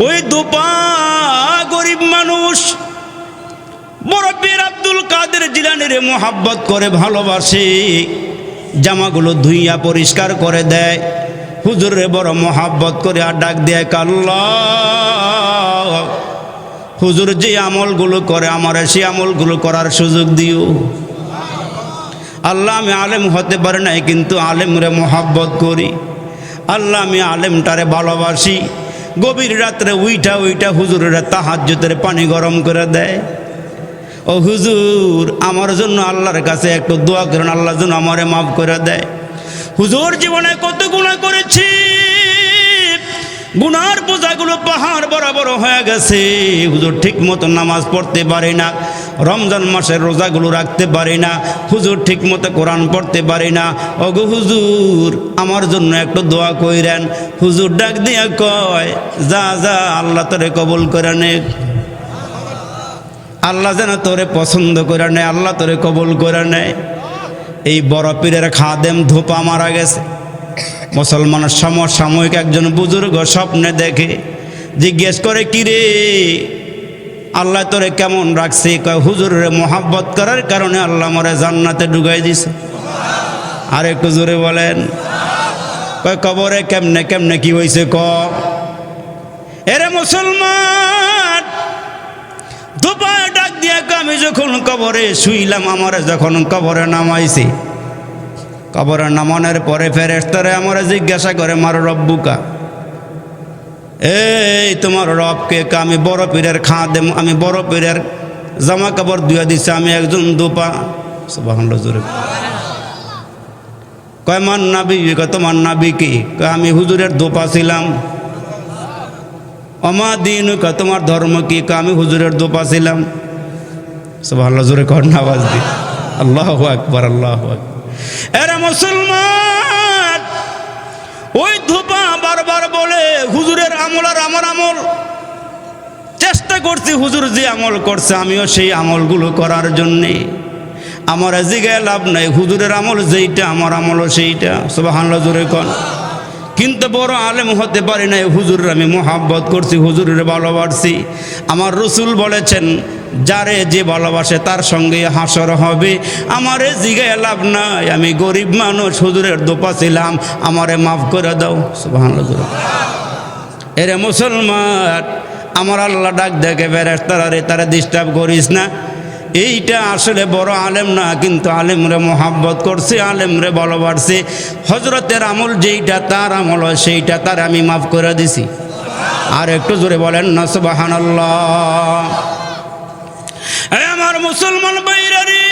ওই দুপা গরিব মানুষ বড় পীর আব্দুল কাদের জিলানীর মোহাব্বত করে ভালোবাসে, জামাগুলো ধুইয়া পরিষ্কার করে দেয়, হুজুরে বড় মোহাব্বত করে আর ডাক দেয় আল্লাহ, হুজুর যে আমলগুলো করে আমার সেই আমলগুলো করার সুযোগ দিও। আল্লাহ আমি আলেম হতে পারি নাই, কিন্তু আলেমরে মোহাব্বত করি। আল্লাহ আমি আলেমটারে ভালোবাসি। গভীর রাত্রে উইঠা উইঠা হুজুরেরা তাহাজ্জুদের পানি গরম করে দেয়। ও হুজুর আমার জন্য আল্লাহর কাছে একটু দোয়া করেন, আল্লাহ যেন আমারে মাফ করে দেয়। হুজুর জীবনে কত গুনাহ করেছি, গুনার বোঝাগুলো পাহাড় বরাবর হয়ে গেছে। হুজুর ঠিক মতো নামাজ পড়তে পারি না, রমজান মাসের রোজাগুলো রাখতে পারি না, হুজুর ঠিক মতো কোরআন পড়তে পারি না। ওগো হুজুর আমার জন্য একটু দোয়া কইরেন। হুজুর ডাক দিয়া কয় যা যা, আল্লাহ তোরে কবুল করে নে, আল্লাহ যেন তোরে পছন্দ করে নেয়, আল্লাহ তোরে কবুল করে নেয়। এই বড় পীরের খাদেম ধোপা মারা গেছে। মুসলমানের সমসাময়িক একজন বুজুর্গ স্বপ্নে দেখে, জিজ্ঞেস করে কিরে আল্লাহ তোরে কেমন রাখছে? কয় হুজুরের মোহাব্বত করার কারণে আল্লাহ মরে জান্নাতে ঢুকাই দিছে। আর একটু জোরে বলেন। কয় কবরে কেমনে কেমনে কি হয়েছে ক? এরে মুসলমান, ধোপায় ডাক দিয়া আমি যখন কবরে শুইলাম, আমার যখন কবরে নামাইছি, কবরে নামানোর পরে ফেরেশতারা আমারে জিজ্ঞাসা করে মার রব্বুকা, এই তোমার রবকে? আমি বড় পীরের খাদেম, আমি বড় পীরের জামা কাপড় ধুয়ে দিছি, আমি একজন ধোপা। সুবহানাল্লাহ জোরে। কয় মান নাবি? কয় তোমার নাবি কি? কয় আমি হুজুরের ধোপা ছিলাম। অমা দিন, কয় তোমার ধর্ম কি? কয় আমি হুজুরের ধোপা ছিলাম। সুবহানাল্লাহ জোরে কর না আওয়াজ দি। আল্লাহু আকবার, আল্লাহু আকবার। এরা মুসলমান, ওই ধোপা বারবার বলে হুজুরের আমল আর আমার আমল। চেষ্টা করছি হুজুর যে আমল করছে আমিও সেই আমলগুলো করার জন্যে। আমার জিগায় লাভ নাই, হুজুরের আমল যেইটা আমার আমলও সেইটা। সুবহানাল্লাহ জোরে কর। কিন্তু বড় আলেম হতে পারি নাই, হুজুরের আমি মোহাব্বত করছি, হুজুরের ভালোবাসি। আমার রসুল বলেছেন যারে যে ভালোবাসে তার সঙ্গে হাসর হবে। আমারে জিগায় লাভ নাই, আমি গরিব মানুষ, হুজুরের দোপা ছিলাম, আমারে মাফ করে দাও। সুবহানাল্লাহ। এরে মুসলমান, আমার আল্লাহ ডাক দেখে ফেরেশতারা রে তারা ডিস্টার্ব করিস না। এইটা আসলে বড় আলেম না, কিন্তু আলেমরে মোহাব্বত করছে, আলেমরে ভালোবাসছে। হজরতের আমল যেইটা তার আমল হয় সেইটা তার আমি মাফ করে দিছি। আর একটু জোরে বলেন না সুবহানাল্লাহ। আমার মুসলমান ভাইরা রে,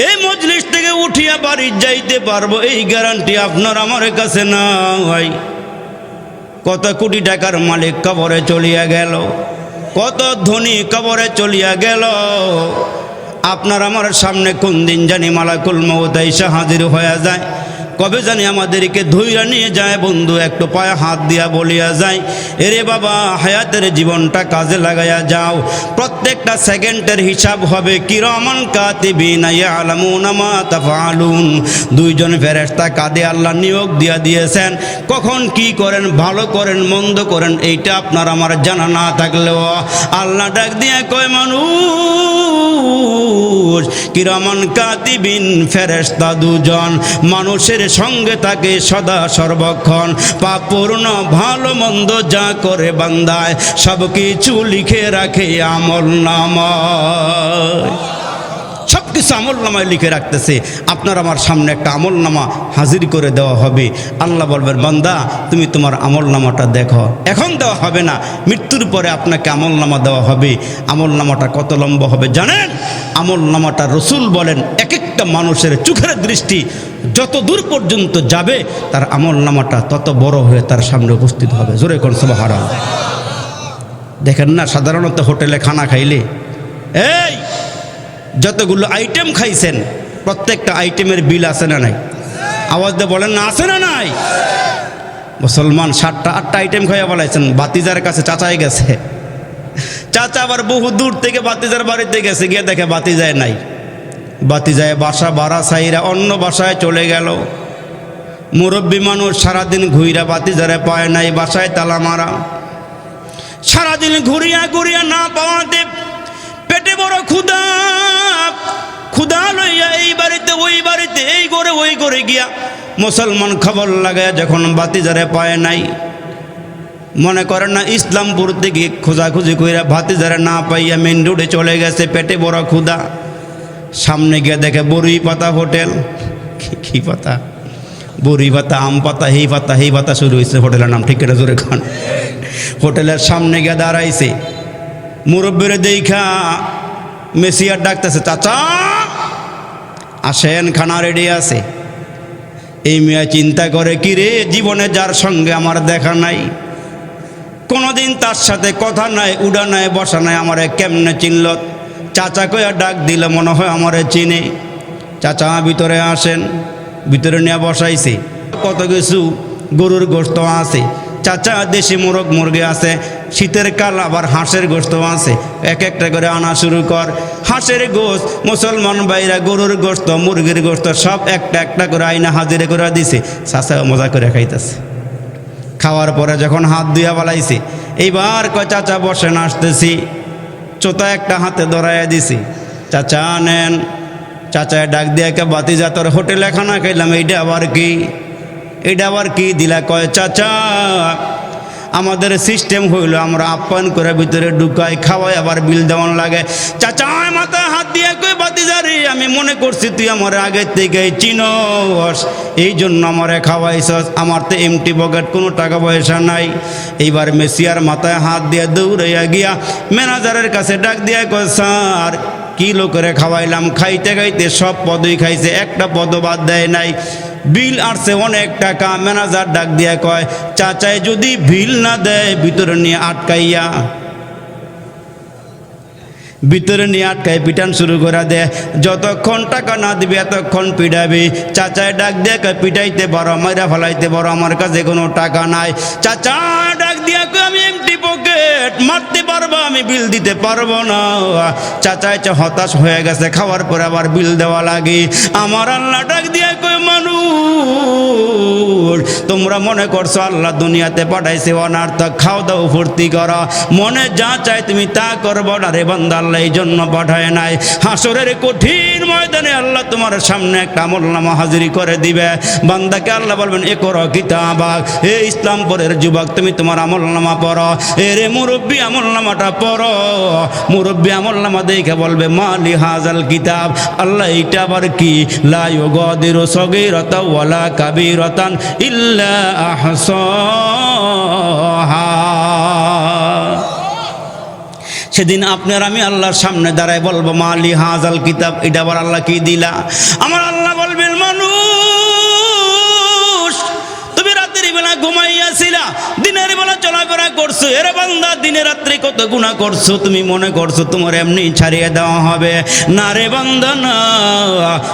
এই মজলিস থেকে উঠিয়া বাড়ি যাইতে পারবো এই গ্যারান্টি আপনার আমার কাছে নাই। কত কোটি টাকার মালিক কবরে চলিয়া গেল, কত ধনী কবরে চলিয়া গেল। আপনার আমার সামনে কোন দিন জানি মালাকুল মউত এসে হাজির হয়ে যায়, কবে জানি আমাদেরকে ধইরা নিয়ে যায়। বন্ধু একটু পায়ে হাত দিয়া বলিয়া যায়, এরে বাবা হায়াতের জীবনটা কাজে লাগাইয়া যাও, প্রত্যেকটা সেকেন্ডের হিসাব হবে। কিরামান কাতিবিনা ইয়ালামুনা মা তাফআলুন। দুইজন ফেরেশতা কাঁধে আল্লাহ নিয়োগ দিয়া দিয়েছেন, কখন কি করেন, ভালো করেন মন্দ করেন, এইটা আপনার আমার জানা না থাকলেও আল্লাহ ডাক দিয়ে কয় মানুষ, কিরামান কাতিবিন ফেরেশতা দুজন, মানুষের সঙ্গে থাকে সদা সর্বক্ষণ। পাপপূর্ণ ভালো মন্দ যা করে বান্দায় সব কিছু লিখে রাখে আমল নামায়। সব কিছু আমল নামায় লিখে রাখতেছে। আপনার আমার সামনে একটা আমল নামা হাজির করে দেওয়া হবে। আল্লাহ বলবেন বান্দা তুমি তোমার আমল নামাটা দেখো। এখন দেওয়া হবে না, মৃত্যুর পরে আপনাকে আমল নামা দেওয়া হবে। আমল নামাটা কত লম্বা হবে জানেন? আমল নামাটা রসুল বলেন এক একটা মানুষের চোখের দৃষ্টি যত দূর পর্যন্ত যাবে তার আমল নামাটা তত বড় হয়ে তার সামনে উপস্থিত হবে। জোরে কোন সুবহানাল্লাহ। দেখেন না সাধারণত হোটেলে খানা খাইলে এই যতগুলো আইটেম খাইছেন প্রত্যেকটা আইটেমের বিল আছে না নাই? আওয়াজ দিয়ে বলেন না আছে না নাই? মুসলমান 7টা 8টা আইটেম খাইয়া বলাইছেন, বাতিজার কাছে চাচাই গেছে, চাচা আবার বহু দূর থেকে বাতিজার বাড়িতে গেছে, গিয়ে দেখে বাতিজায় নাই। বাতিজায় বাসা ভাড়া সাইরা অন্য বাসায় চলে গেল। মুরব্বী মানুষ সারাদিন ঘুইরা বাতিজারে পায় নাই, বাসায় তালা মারা। সারাদিন ঘুরিয়া ঘুরিয়া না পাওয়াতে পেটে বড় ক্ষুধা, ক্ষুধা লইয়া এই বাড়িতে ওই বাড়িতে, এই করে ওই করে গিয়া মুসলমান খবর লাগায় যখন বাতিজারে পায় নাই, মনে করেন না ইসলামপুর থেকে খোঁজাখুঁজি কইরা ভাতিজারে না পাইয়া মেন রোডে চলে গেছে, পেটে বড় ক্ষুধা। সামনে গিয়ে দেখে বড়ি পাতা হোটেল। কি পাতা? বড়ি পাতা, আম পাতা, হেই পাতা, হেই পাতা শুরু হয়েছে হোটেলের নাম, ঠিক এটা জোরে খান। হোটেলের সামনে গিয়ে দাঁড়াইছে, মুরব্বীরে দেখা মেসিয়ার ডাকতেছে, চাচা আসেন, খানা রেডি আছে। এই মেয়ে চিন্তা করে, কি রে, জীবনে যার সঙ্গে আমার দেখা নাই, কোনোদিন তার সাথে কথা নাই, উড়া নাই, বসা নাই, আমারে কেমনে চিনল? চাচা কইয়া ডাক দিলে মনে হয় আমারে চিনে। চাচা ভিতরে আসেন, ভিতরে নিয়ে বসাইছে। কত কিছু, গরুর গোশত আছে, চাচা দেশি মোরগ মুরগি আছে, শীতের কাল আবার হাঁসের গোশত আছে, এক একটা করে আনা শুরু কর। হাঁসের গোশত, মুসলমান ভাইরা গরুর গোশত, মুরগির গোশত সব একটা একটা করে আইনা হাজিরে করে দিছে। চাচা মজা করে খাইতেছে। খাওয়ার পরে যখন হাত ধুয়া বালাইছে, এইবার কয় চাচা বসেন, আসতেছি। চোতা একটা হাতে ধরাইয়া দিছি, চাচা নেন। চাচায় ডাক দিয়া কে, বাতিজা তোর হোটেলে খানা খাইলাম, এইটা আবার কি? এইটা আবার কি দিলা? কয় চাচা আমাদের সিস্টেম হইল আমরা আপ্যায়ন করে ভিতরে ঢুকাই, খাওয়াই, আবার বিল দেওয়ান লাগে। চাচা মাথায় হাত দিয়ে কই, বাতিজারি আমি মনে করছি তুই আমার আগের থেকে চিনস, এই জন্য আমারে খাওয়াইছস, আমার তো এমটি পকেট, কোনো টাকা পয়সা নাই। এইবার মেসিয়ার মাথায় হাত দিয়ে দৌড়াইয়া গিয়া ম্যানেজারের কাছে ডাক দিয়া কয়, স্যার কিলো করে খাওয়াইলাম, খাইতে খাইতে সব পদই খাইছে, একটা পদ বাদ দেয় নাই, বিল আসছে অনেক টাকা। ম্যানেজার ডাক দিয়া কয়, চাচায় যদি বিল না দেয় ভিতরে নিয়ে আটকাইয়া, ভিতরে নিয়ে আটকায় পিটান শুরু করে দেয়। যতক্ষণ টাকা না দিবে এতক্ষণ পিটাবি। চাচায় ডাক দিয়ে পিটাইতে পারো, মাইরা ফেলাইতে পারো, আমার কাছে কোনো টাকা নাই। চাচা ডাক দিয়া কয়, আমি এমটি পকেট, মারতে পারবো, আমি বিল দিতে পারবো না। চাচা হতাশ হয়ে গেছে, খাওয়ার পরে আবার বিল দেওয়া লাগে। আমার আল্লাহ ডাক দিয়া কয়, মানুষ তোমরা মনে করছো আল্লাহ দুনিয়াতে পাঠাইছে অনার্থক, খাও দাও ফুর্তি করো, মনে যা চাই তুমি তা করবো না রে বান্দা, আল্লাহ এই জন্য পাঠায় নাই। হাসরের কঠিন ময়দানে আল্লাহ তোমার সামনে একটা আমলনামা হাজিরি করে দিবে। বান্দাকে আল্লাহ বলবেন, এ করো কিতাবাক, হে ইসলামপুরের যুবক তুমি তোমার আমলনামা পড়ো। এরে মুরব্বী আমলনামাটা পড়ো। মুরব্বী আমলনামা দেখে বলবে, মালি হাজাল কিতাব, আল্লাহ এইটা আবার কি? লা ইউগাদিরু সগীরাতান ওয়ালা কাবীরাতান ইল্লা আহসাহা। সেদিন আপনার আমি আল্লাহর সামনে দাঁড়ায় বলবো, মালি হাজাল কিতাব, এটা আবার আল্লাহ কি দিলা? আমার আল্লাহ বলবেন, মানুষ তুমি রাতের বেলা ঘুমাইয়াছিলা, দিনের বেলা চলাফেরা করছো, এরে বান্দা দিনে রাত্রে কত গুনাহ করছো, তুমি মনে করছো তোমার এমনি ছাড়িয়ে দেওয়া হবে। না রে বান্দা না,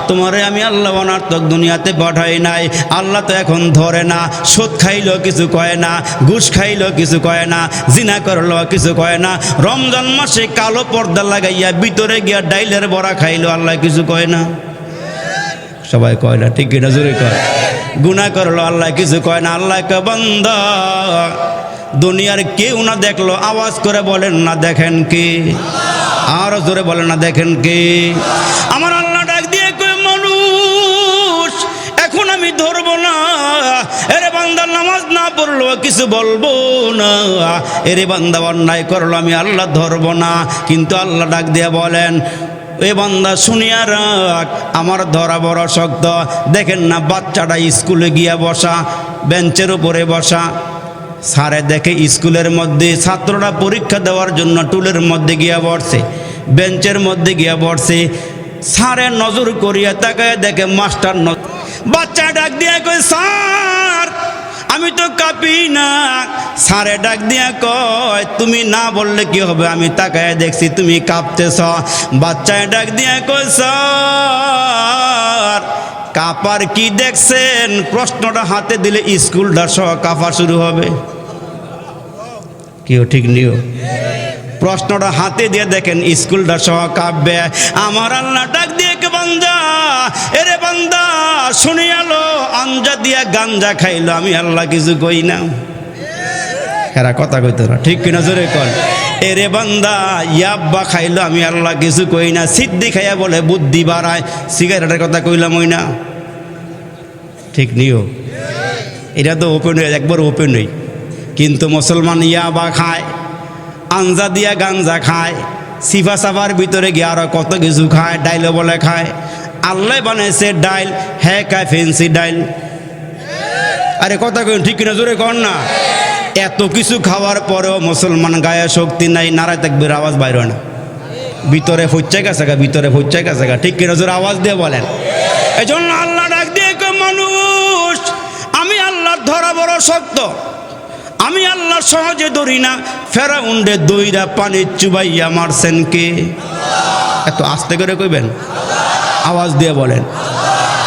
তোমারে আমি আল্লাহ অনার্থক দুনিয়াতে পাঠাই নাই। আল্লাহ তো এখন ধরে না, সুদ খাইলো কিছু কয় না, ঘুষ খাইলো কিছু কয় না, জিনা করলো কিছু কয় না, রমজান মাসে কালো পর্দা লাগাইয়া ভিতরে গিয়া ডাইলের বড়া খাইলো, আল্লাহ কিছু কয় না। সবাই কয় না, ঠিক এটা জোরে কয়। গুনাহ করলো, আল্লাহ কিছু কয় না। আল্লাহ কে বান্দা দুনিয়ার কেউ না দেখলো, আওয়াজ করে বলেন না দেখেন কি? আরো জোরে বলেন না দেখেন কি? আমার আল্লাহ ডাক দিয়ে কয়, মানুষ এখন আমি ধরবো না। এরে বান্দা নামাজ না পড়লো কিছু বলবো না, এরে বান্দা অন্যায় করলো আমি আল্লাহ ধরবো না। কিন্তু আল্লাহ ডাক দিয়ে বলেন, এ বান্দা শুনিয়া রাখ, আমার ধরা বড় শক্ত। দেখেন না বাচ্চাটা স্কুলে গিয়া বসা, বেঞ্চের উপরে বসা, স্যারে দেখে স্কুলের মধ্যে ছাত্ররা পরীক্ষা দেওয়ার জন্য টুলের মধ্যে গিয়া বসছে, বেঞ্চের মধ্যে গিয়া বসছে। স্যারের নজর করিয়া তাকায় দেখে মাস্টার। বাচ্চা ডাক দিয়া কয়, স্যার আমি তো কাঁপি না। স্যারে ডাক দিয়া কয়, তুমি না বললে কি হবে, আমি তাকায় দেখছি তুমি কাঁপতেছ। বাচ্চায় ডাক দিয়া কয়, স্যার কাঁপার কি দেখছেন? প্রশ্নটা হাতে দিলে স্কুলটা সহ কাঁপা শুরু হবে। কেউ ঠিক নিও, প্রশ্নটা হাতে দিয়ে দেখেন স্কুলটা সহ কাঁপবে। আমার আল্লাহ ডাক দিয়ে গাঞ্জা, এরে বান্দা শুনি আলো আঞ্জা দিয়া গাঞ্জা খাইলো, আমি আল্লাহ কিছু কই না। এরা কথা কইতো না, ঠিক কিনা জোরে কর। এরে বান্দা ইয়াব্বা খাইলো, আমি আল্লাহ কিছু কই না। সিদ্ধি খাইয়া বলে বুদ্ধি বাড়ায়, সিগারেটের কথা কইলাম ওই না, ঠিক নিও। এটা তো ওপেন হয়ে একবার ওপেন হই। কিন্তু মুসলমান ইয়াবা খায়, আঞ্জা দিয়া গাঞ্জা খায়, সিফা সাফার ভিতরে গিয়ে আরো কত কিছু খায়, ডাইলও বলে খায়। আল্লাহ বানাইছে ডাইল, হ্যাঁ খায় ফেন্সি ডাইল। আরে কথা কই ঠিক কিনা জোরে কর না। এত কিছু খাওয়ার পরেও মুসলমান গায়ে শক্তি নাই, নারায় তাকবীর আওয়াজ বাইর হয় না, ভিতরে ফুচ্চা গেছে গা, ভিতরে ফুচ্চা গেছে গা, ঠিক কিনা জোরে আওয়াজ দিয়ে বলেন। এই জন্য আল্লাহ ডাক দিয়ে মানুষ, আমি আল্লাহর ধরা বড় শক্ত, আমি আল্লাহ সহজে ধরি না। ফেরাউনরে দইরা পানি চুবাইয়া মারছেন কে? এত আস্তে করে কইবেন, আওয়াজ দিয়ে বলেন।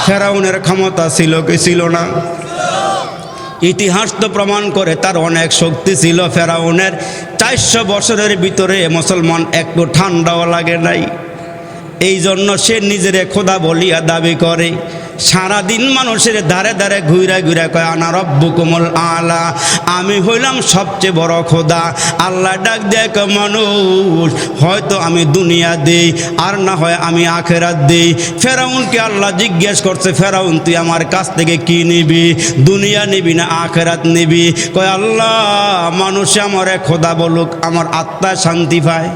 ফেরাউনের ক্ষমতা ছিল কি ছিল না? ইতিহাস তো প্রমাণ করে তার অনেক শক্তি ছিল। ফেরাউনের 400 বছরের ভিতরে মুসলমান একটু ঠান্ডাও লাগে নাই। এই জন্য সে নিজের খোদা বলিয়া দাবি করে। সারাদিন মানুষের ধারে ধারে ঘুরা ঘুরা কয় আনা রব্বুকুমুল আলা, আমি হইলাম সবচেয়ে বড় খোদা। আল্লাহ ডাক দেখ মানুষ, হয়তো আমি দুনিয়া দেই আর না হয় আমি আখেরাত দেই। ফেরাউনকে আল্লাহ জিজ্ঞেস করছে, ফেরাউন তুই আমার কাছ থেকে কি নিবি, দুনিয়া নিবি না আখেরাত নিবি? কয় আল্লাহ মানুষে আমারে খোদা বলুক, আমার আত্মা শান্তি পায়।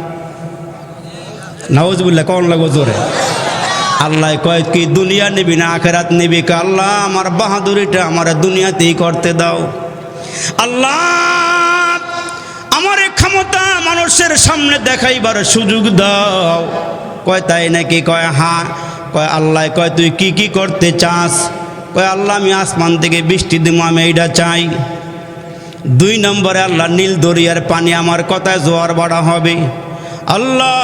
নাউজুবিল্লাহ, কোন লাগো জোরে। আল্লাহ কয় কি দুনিয়া নিবি না আখেরাত নিবি? কে আল্লাহ আমার বাহাদুরিটা আমার দুনিয়াতেই করতে দাও। আল্লাহ আমার ক্ষমতা মানুষের সামনে দেখাইবার সুযোগ দাও। কয় তাই নাকি? কয় হ্যাঁ। কয় আল্লাহ কয় তুই কি কি করতে চাস? কয় আল্লাহ আমি আসমান থেকে বৃষ্টি দিব, আমি এইটা চাই। 2 নম্বরে আল্লাহ নীল দরিয়ার পানি আমার কথায় জোয়ার বাড়া হবে। আল্লাহ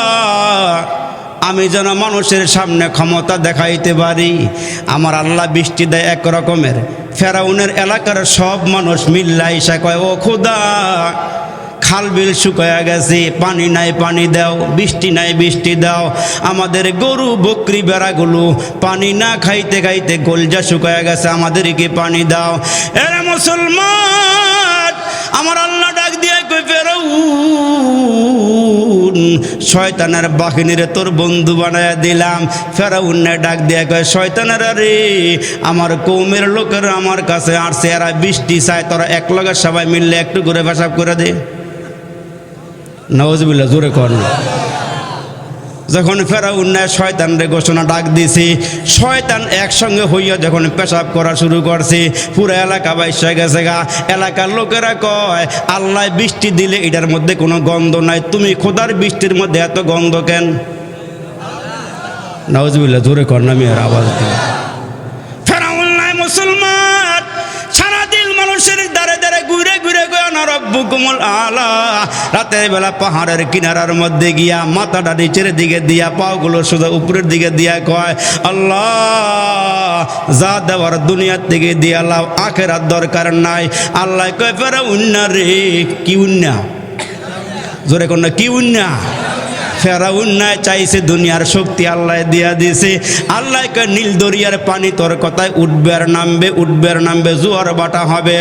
আমি যেন মানুষের সামনে ক্ষমতা দেখাইতে পারি। আমার আল্লাহ বৃষ্টি দেয় এক রকমের। ফেরাউনের এলাকার সব মানুষ মিল্লা ইসা কয় ও খোদা, খাল বিল শুকায়া গেছে, পানি নাই পানি দাও, বৃষ্টি নাই বৃষ্টি দাও। আমাদের গরু বকরি বেড়াগুলো পানি না খাইতে খাইতে কলজা শুকায়া গেছে, আমাদেরকে পানি দাও। এরা মুসলমান, আমার আল্লাহ ডাক দিয়ে কই ফেরাউন শয়তানের বাহিনীরে তোর বন্ধু বানায়া দিলাম। ফেরাউন ডাক দিয়ে কয় শয়তানের রে, আমার কৌমের লোকেরা আমার কাছে আসছে, এরা বৃষ্টি চায়, তোরা এক লগে সবাই মিললে একটু করে পেশাব করে দে। নাউজুবিল্লাহ, জোরে কর না। যখন ফেরাউন শয়তানরে ঘোষণা ডাক দিছি, শয়তান একসঙ্গে হইয়া যখন পেশাব করা শুরু করছে, পুরো এলাকা বাইসা গেছে গা। এলাকার লোকেরা কয় আল্লাহ বৃষ্টি দিলে এটার মধ্যে কোনো গন্ধ নাই, তুমি খোদার বৃষ্টির মধ্যে এত গন্ধ কেন? নাউজুবিল্লাহ, জোরে কর না, মেয়ের আওয়াজ দিয়ে। ফেরাউন নাই মুসলমান, সারাদিন মানুষের দ্বারে দ্বারে ঘুরে ঘুরে গয়া না রব্বুকুমুল আলা। রাতের বেলা পাহাড়ের কিনারার মধ্যে গিয়া মাথাটা নিচের দিকে দিয়া, পাগুলো সোজা উপরের দিকে দিয়া কয় আল্লাহ যা দেওয়ার দুনিয়ার থেকে দিয়া লাও, আখেরাত দরকার নাই। আল্লাহ কয় ফেরাউন না রে, কি উন্না, জোরে কর না, কি উন্না? ফেরাউন নাই চাইছে দুনিয়ার শক্তি আল্লাহ দিয়া দিছে। আল্লাহ কয় নীল দরিয়ার পানি তোর কথায় উঠবে আর নামবে, উঠবে আর নামবে, জোয়ার বাটা হবে,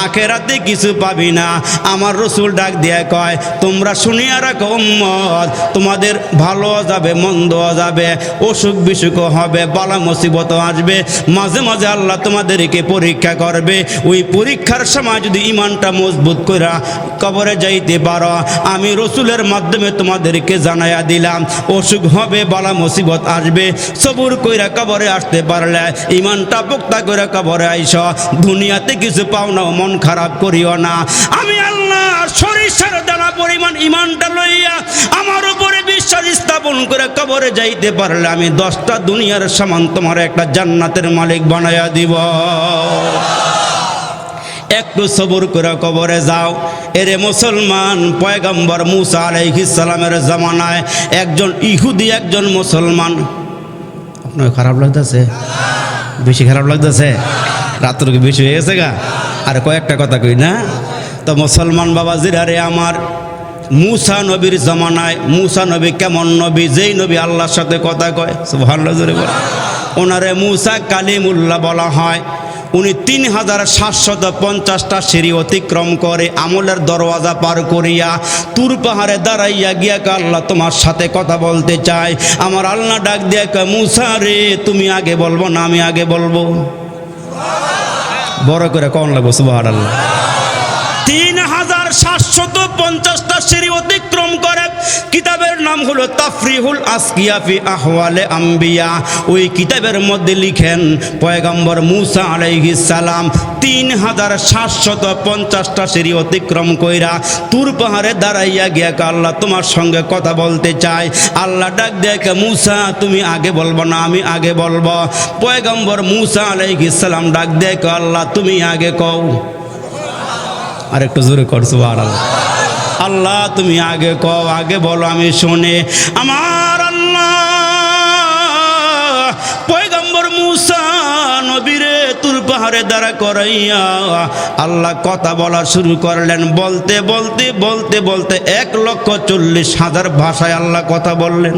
আখেরাতে কিছু পাবি না। আমার রসুল ডাক দিয়া কয় তোমরা শুনিয়া রাখো উম্মত, তোমাদের ভালো যাবে মন্দও যাবে, অসুখ বিসুখও হবে, বালা মুসিবতও আসবে, মাঝে মাঝে আল্লাহ তোমাদেরকে পরীক্ষা করবে। ওই পরীক্ষার সময় যদি ইমানটা মজবুত কইরা কবরে যাইতে পারো, আমি রসুলের মাধ্যমে তোমাদেরকে জানাইয়া দিলাম অসুখ হবে, বালা মুসিবত আসবে, সবুর কইরা কবরে আসতে পারলে, ইমানটা পোক্তা কইরা কবরে আইস, দুনিয়াতে কিছু পাও না, মন খারাপ করিও না। আমি আল্লাহ সরিষার দানা পরিমাণ ইমানটা লইয়া আমার উপরে বিশ্বাস স্থাপন করে কবরে যাইতে পারলে, আমি 10টা দুনিয়ার সমান তোমার একটা জান্নাতের মালিক বানাইয়া দিব। একটু সবুর করে কবরে যাও। এরে মুসলমান, পয়গম্বর মুসা আলাইহিস সালামের জামানায় একজন ইহুদি একজন মুসলমান। আপনার খারাপ লাগতেছে? বেশি খারাপ লাগতেছে? রাত্র কি বেশি হয়ে গেছে গা? আর কয়েকটা কথা কই না তো মুসলমান বাবাজিরা রে আমার, মুসা নবীর জামানায় মুসা নবী কেমন নবী, যেই নবী আল্লাহর সাথে কথা কয়, সুবহানাল্লাহ জোরে বল। ওনারে মুসা কালিমুল্লাহ বলা হয়। উনি 3750টা সিঁড়ি অতিক্রম করে আমলের দরওয়াজা পার করিয়া তুর পাহাড়ে দাঁড়াইয়া গিয়া কে আল্লাহ তোমার সাথে কথা বলতে চাই। আমার আল্লাহ ডাক দিয়া কয় মুসা রে তুমি আগে বলবো না আমি আগে বলবো? বড় করে কোন লাগবো সুবহানাল্লাহ। 3750টা সিঁড়ি অতিক্রম করে। কিতাবের নাম হলো তাফরিহুল আসকিয়া ফি আহওয়ালে আম্বিয়া। ওই কিতাবের মধ্যে লিখেন পয়গম্বর মুসা আলাইহিস সালাম 3750টা সিঁড়ি অতিক্রম কইরা তুর পাহাড়ে দাঁড়াইয়া গিয়া আল্লাহ তোমার সঙ্গে কথা বলতে চাই। আল্লাহ ডাক দেখে মুসা তুমি আগে বলবো না আমি আগে বলবো? পয়গম্বর মুসা আলাইহিস সালাম ডাক দেখে আল্লাহ তুমি আগে কও। আর একটু জোরে কর সুবহানাল্লাহ। আল্লাহ তুমি আগে কও, আগে বলো আমি শুনে। আমার আল্লাহ পয়গম্বর মুসা নবীরে তুর পাহাড়ে দাঁড়া করাইয়া আল্লাহ কথা বলা শুরু করলেন। বলতে বলতে বলতে বলতে 1,40,000 ভাষায় আল্লাহ কথা বললেন।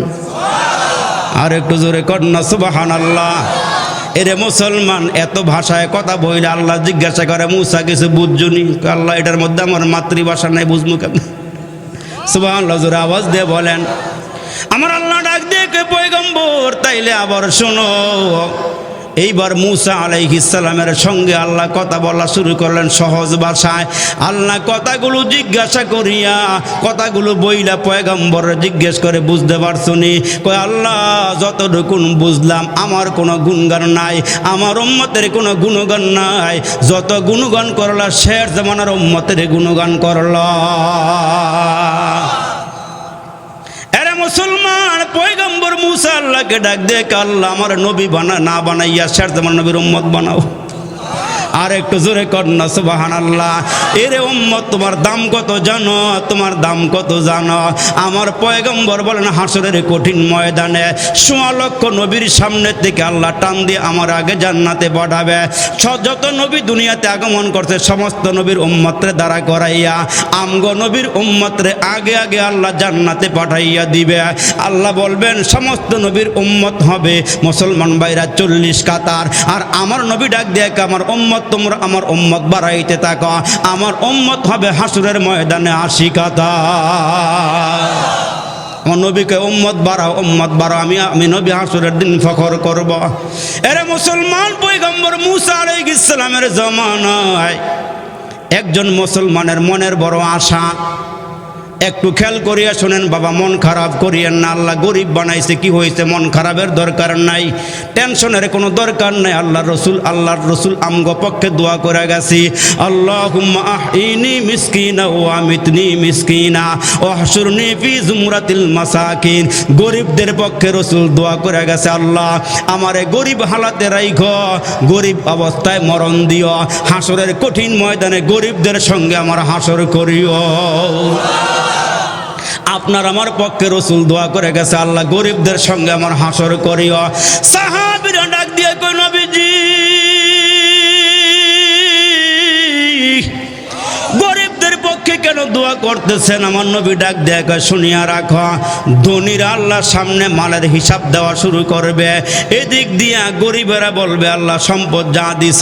আর একটু জোরে কর না সুবহানাল্লাহ। এরে মুসলমান এত ভাষায় কথা বইলে আল্লাহ জিজ্ঞাসা করে মুসা কিছু বুঝছুনি? আল্লাহ এটার মধ্যে আমার মাতৃভাষা নাই, বুঝবো কেমন? সুবহানাল্লাহ জোরে আওয়াজ দিয়ে বলেন। আমার আল্লাহ ডাক দিয়ে পয়গম্বর তাইলে আবার শোনো। এইবার মুসা আলাইহিস সালামের সঙ্গে আল্লাহ কথা বলা শুরু করলেন সহজ ভাষায়। আল্লাহ কথাগুলো জিজ্ঞাসা করিয়া কথাগুলো বইলা পয়গম্বর জিজ্ঞেস করে বুঝতে পারছুনি? কয় আল্লাহ যতটুকু বুঝলাম আমার কোনো গুণগান নাই, আমার উম্মতের কোনো গুণগান নাই। যত গুণগান করলা শেষ জামানার উম্মতের গুণগান করলা। এরে মুসলমান পয়গম্বর মুসা আল্লাহকে ডাক দিয়ে আল্লাহ আমার নবী না বানাইয়া শেষ জামানার নবীর উম্মত বানাও। আর একটু জোরে কর না সুবহানাল্লাহ। এরে উম্মত তোমার দাম কত জানো? তোমার দাম কত জানো? আমার পয়গম্বর বলেন হাসরের কঠিন ময়দানে 1.5 লক্ষ নবীর সামনে থেকে আল্লাহ টান দিয়ে আমার আগে জান্নাতে পাঠাবে। যত নবী দুনিয়াতে আগমন করছে সমস্ত নবীর উম্মতরে দাঁড়া করাইয়া আমগো নবীর উম্মতরে আগে আগে আল্লাহ জান্নাতে পাঠাইয়া দিবে। আল্লাহ বলবেন সমস্ত নবীর উম্মত হবে মুসলমান ভাইরা 40 কাতার। আর আমার নবী ডাক দিয়ে আমার উম্মত তোমরা আমার উম্মত বাড়াইতে থাকো, আমার উম্মত হবে হাসরের ময়দানে 80 কাতার। আমার নবীকে উম্মত বাড়াও উম্মত বাড়াও, আমি নবী হাসরের দিন ফখর করব। এরে মুসলমান পয়গম্বর মুসা আলাইহিস সালামের জামানায় একজন মুসলমানের মনের বড় আশা। একটু খেয়াল করিয়া শোনেন বাবা, মন খারাপ করিয়েন না। আল্লাহ গরিব বানাইছে, কি হয়েছে? মন খারাপের দরকার নাই, টেনশনের কোনো দরকার নাই। আল্লাহর রসুল আমগো পক্ষে দোয়া করে গেছি, আল্লাহুম্মা আহইনি মিসকিনা ওয়া আমিতনি মিসকিনা ওয়া হাশুরনি ফি জুমরাতিল মাসাকিন। গরিবদের পক্ষে রসুল দোয়া করে গেছে, আল্লাহ আমারে গরিব হালাতে রাইখো, গরিব অবস্থায় মরণ দিও, হাসরের কঠিন ময়দানে গরিবদের সঙ্গে আমার হাসর করিও। আপনার আমার পক্ষে রসুল দোয়া করে গেছে, আল্লাহ গরিবদের সঙ্গে আমার হাসর করিও। সাহাবীরা ডাক দিয়ে কই নবীজি গরিবদের পক্ষে কেন দোয়া করতেছেন? আমার নবী ডাক দিয়ে কয় শুনিয়া রাখো, ধনীরা আল্লাহর সামনে মালের হিসাব দেওয়া শুরু করবে। এদিক দিয়া গরিবেরা বলবে আল্লাহ সম্পদ যা দিছ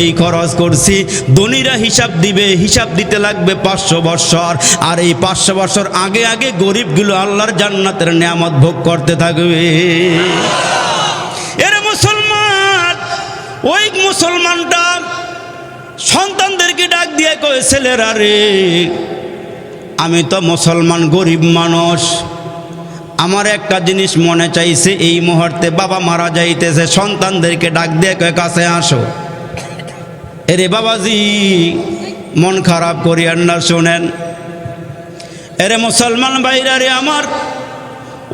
এই খরচ করছি। ধনীরা হিসাব দিবে, হিসাব দিতে লাগবে 500 বছর। আর এই 500 বছর আগে আগে গরিবগুলো আল্লাহর জান্নাতের নিয়ামত ভোগ করতে থাকবে। এর মুসলমান ওই মুসলমানটা সন্তানদেরকে ডাক দিয়ে কয় ছেলেরা রে, আমি তো মুসলমান গরিব মানুষ, আমার একটা জিনিস মনে চাইছে, এই মুহূর্তে বাবা মারা যাইতেছে। সন্তানদেরকে ডাক দিয়ে কয় কাছে আসো। এরে বাবাজি মন খারাপ করিয়েন না, শোনেন। এরে মুসলমান ভাইরা রে আমার,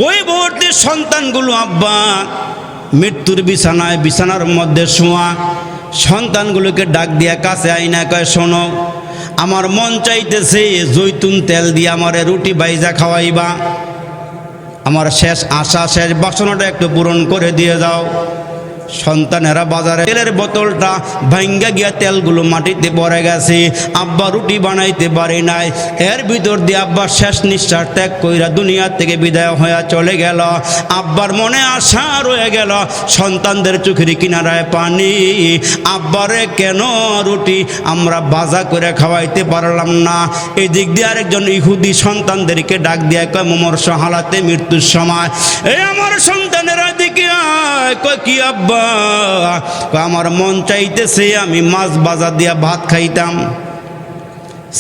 ওই মুহূর্তে সন্তানগুলো আব্বা মৃত্যুর বিছানার মধ্যে শোয়া। সন্তানগুলোকে ডাক দিয়া কাছে আইনা কয় শোনো, আমার মন চাইতেছে জৈতুন তেল দিয়ে আমারে রুটি বাইজা খাওয়াইবা, আমার শেষ আশা শেষ বাসনাটা একটু পূরণ করে দিয়ে যাও। সন্তানেরা বাজারে তেলের বোতলটা ভাঙ্গা গিয়া তেলগুলো মাটিতে পড়ে গেছে। আব্বা রুটি বানাইতে পারে নাই। এর ভিতর দিয়ে আব্বা শেষ নিঃশ্বাস ত্যাগ কইরা দুনিয়া থেকে বিদায় হয়ে চলে গেল। আব্বার মনে আশা রয়ে গেল, সন্তানদের চোখের কিনারায় পানি। আব্বারে কেন রুটি আমরা ভাজা করে খাওয়াইতে পারলাম না? এই দিক দিয়ে আরেকজন ইহুদি সন্তানদেরকে ডাক দিয়ে কয় মুমূর্ষ হালাতে মৃত্যুর সময়, এই আমার সন্তানেরা দিকে কয় কি আব্বা? আমার মন চাইতেছে আমি মাছ ভাজা দিয়া ভাত খাইতাম।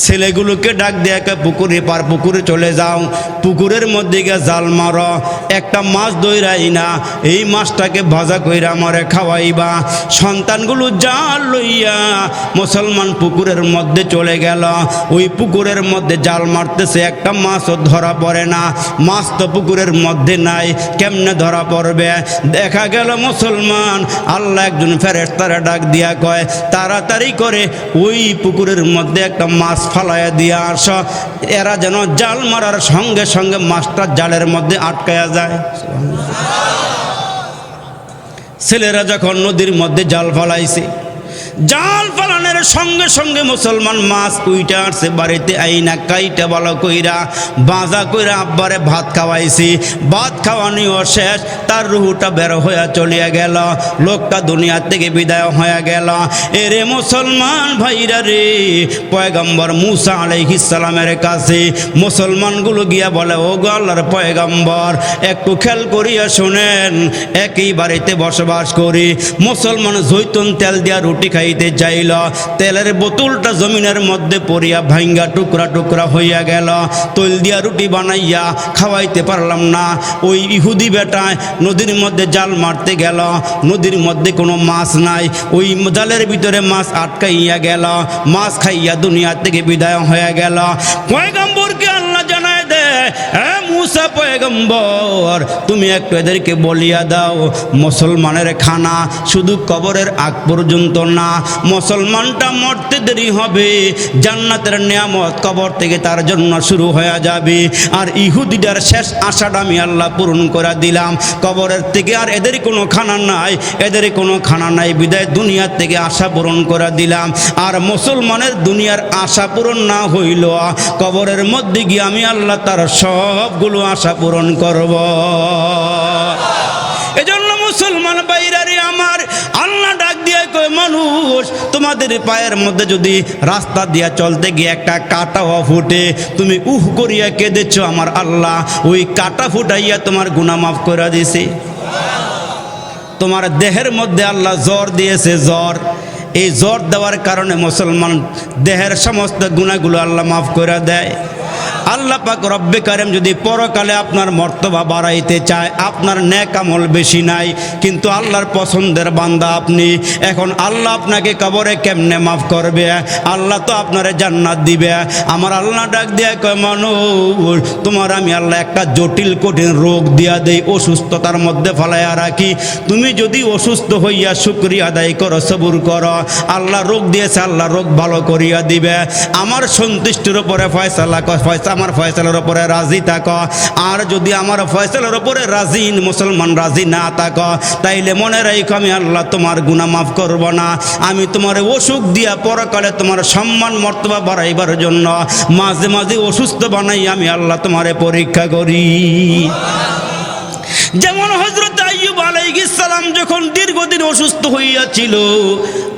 ছেলেগুলোকে ডাক দিয়ে পুকুরে পার পুকুরে চলে যাও, পুকুরের মধ্যে গিয়ে জাল মারো, একটা মাছ ধইরাই না, এই মাছটাকে ভাজা কইরা আমারে খাওয়াইবা। সন্তানগুলো জাল লইয়া মুসলমান পুকুরের মধ্যে চলে গেল। ওই পুকুরের মধ্যে জাল মারতেছে, একটা মাছও ধরা পড়ে না। মাছ তো পুকুরের মধ্যে নাই, কেমনে ধরা পড়বে? দেখা গেল মুসলমান আল্লাহ একজন ফেরেশতারে ডাক দিয়া কয় তাড়াতাড়ি করে ওই পুকুরের মধ্যে একটা মাছ ফালাইয়া দিয়া আস, এরা যেন জাল মারার সঙ্গে সঙ্গে মাছটা জালের মধ্যে আটকায়া যায়। ছেলেরা যখন নদীর মধ্যে জাল ফালাইছে, জাল ফালানোর সঙ্গে সঙ্গে মুসলমান মাছ উইটা আসছে বাড়িতে আইনা কাইটা ভালো কইরা ভাজা কইরা আব্বারে ভাত খাওয়াইছি। ভাত খাওয়ানিও শেষ, তার রুহুটা বের হইয়া চলিয়া গেল, লোকটা দুনিয়া থেকে বিদায় হয়ে গেল। এরে মুসলমান ভাইরা রে, পয়গম্বর মুসা আলাইহিস সালামের কাছে মুসলমানগুলো গিয়া বলে, ও গো আল্লাহর পয়গম্বর, একটু খেয়াল করিয়া শুনেন, একই বাড়িতে বসবাস করি। মুসলমান জৈতুন তেল দিয়া রুটি খাইতে চাইল, তেলের বোতলটা জমিনের মধ্যে পড়িয়া ভাঙ্গা টুকরা টুকরা হইয়া গেল। তৈল দিয়া রুটি বানাইয়া খাওয়াইতে পারলাম না। ওই ইহুদি বেটায় নদীর মধ্যে জাল মারতে গেল, নদীর মধ্যে কোনো মাছ নাই, ওই জালের ভিতরে মাছ আটকাইয়া গেল, মাছ খাইয়া দুনিয়া থেকে বিদায় হয়ে গেল। পয়গম্বরকে আল্লাহ জানায় দে, হ্যাঁ মুসা পয়গম্বর, তুমি একটু এদেরকে বলিয়া দাও, মুসলমানের খানা শুধু কবরের আগ পর্যন্ত না, মুসলমানটা মরতে দেরি হবে, জান্নাতের নিয়ামত কবর থেকে তার জন্য শুরু হয়ে যাবে। আর ইহুদিদের শেষ আশাটা আমি আল্লাহ পূরণ করে দিলাম, কবরের থেকে আর এদের কোনো খানা নাই, এদের কোনো খানা নাই, বিদায় দুনিয়ার থেকে আশা পূরণ করে দিলাম। আর মুসলমানের দুনিয়ার আশা পূরণ না হইল, কবরের মধ্যে গিয়ে আমি আল্লাহ তার সবগুলো আশা পূরণ করব। এজন্য মুসলমান বাইরারে আমার আল্লাহ ডাক দিয়ে কয়, মানুষ তোমাদের পায়ের মধ্যে যদি রাস্তা দিয়া চলতে গিয়ে একটা কাঁটাও ফুটে, তুমি উহ করিয়া কেঁদেছ, আমার আল্লাহ ওই কাঁটা ফুটাইয়া তোমার গুনাহ মাফ করে দিছে। তোমার দেহের মধ্যে আল্লাহ জ্বর দিয়েছে, জ্বর, এই জ্বর দেওয়ার কারণে মুসলমান দেহের সমস্ত গুনাহগুলো আল্লাহ মাফ করে দেয়। আল্লাহ পাক রব্বে কারিম যদি পরকালে আপনার মর্তবা বাড়াইতে চায়, আপনার নেক আমল বেশি নাই কিন্তু আল্লাহর পছন্দের বান্দা আপনি, এখন আল্লাহ আপনাকে কবরে কেমনে মাফ করবে? আল্লাহ তো আপনারে জান্নাত দিবে। আমার আল্লাহ ডাক দিয়ে কয়, মানুষ তোমার আমি আল্লাহ একটা জটিল কঠিন রোগ দিয়া দেই, অসুস্থতার মধ্যে ফেলাইয়া রাখি, তুমি যদি অসুস্থ হইয়া শুকরিয়া আদায় করো, সবুর করো, আল্লাহ রোগ দিয়েছে, আল্লাহ রোগ ভালো করিয়া দিবে। আমার সন্তুষ্টির উপরে ফয়সালা আমার ফয়সালার উপরে রাজি থাকো। আর যদি আমার ফয়সালার উপরে রাজি মুসলমান রাজি না থাকো, তাইলে মনে রাখো আমি আল্লাহ তোমার গুনাহ মাফ করব না। আমি তোমার অসুখ দিয়া পরকালে তোমার সম্মান মর্তবা বাড়াইবার জন্য মাঝে মাঝে অসুস্থ বানাই আমি আল্লাহ তোমারে পরীক্ষা করি। যেমন হযরত আইয়ুব আলাইহিস সালাম যখন দীর্ঘদিন অসুস্থ হইয়াছিল,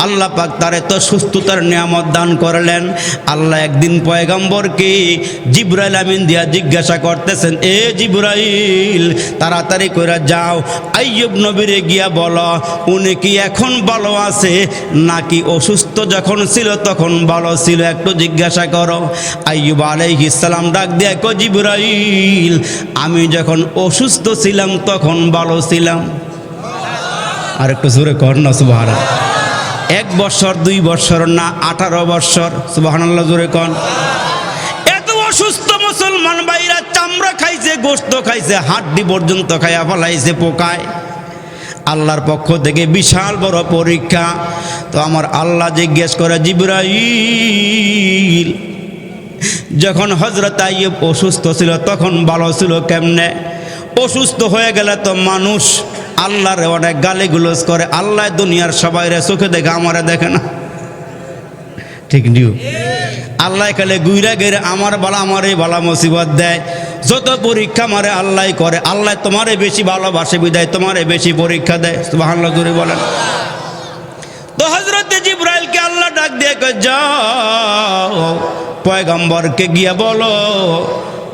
আল্লাহ পাক তারে তো সুস্থতার নিয়ামত দান করলেন। আল্লাহ একদিন পয়গম্বরকে জিবরাইল আমিন দিয়া জিজ্ঞাসা করতেছেন, এ জিবরাইল, তাড়াতাড়ি করে যাও আইয়ুব নবীরে গিয়া বলো উনি কি এখন ভালো আছে নাকি অসুস্থ যখন ছিল তখন ভালো ছিল, একটু জিজ্ঞাসা করো। আইয়ুব আলাইহিস সালাম ডাক দিয়া কয়, জিবরাইল, আমি যখন অসুস্থ ছিলাম তখন ভালো ছিলাম। আর একটু জোরে কর না সুবহানাল্লাহ। 1 বছর 2 বছর না 18 বছর, সুবহানাল্লাহ জোরে কর। এত অসুস্থ মুসলমান ভাইরা চামড়া খাইছে, গোশত খাইছে, হাড্ডি পর্যন্ত খাইয়া ফলাইছে পোকায়। আল্লাহর পক্ষ থেকে বিশাল বড় পরীক্ষা। তো আমার আল্লাহ জিজ্ঞেস করে, জিবরাইল, যখন হযরত আইয়ুব অসুস্থ ছিল তখন ভালো ছিল কেমনে? অসুস্থ হয়ে গেলে তো মানুষ আল্লাহরে অনেক গালিগুলোজ করে। আল্লাহ দুনিয়ার সবাইরে চোখে দেখে, আমারে দেখে না। ঠিক নিউ আল্লাহ খালে গুইরা গেরে আমার বালা আমারই বালা মুসিবত দেয়। যত পরীক্ষা মারে আল্লাহ করে। আল্লাহ তোমারে বেশি ভালোবাসে বিদায় তোমারে বেশি পরীক্ষা দেয়। সুবহানাল্লাহ জোরে বলেন। তো হযরত জিবরাইলকে আল্লাহ ডাক দিয়ে কয়, যাও পয়গম্বরকে গিয়ে বলো।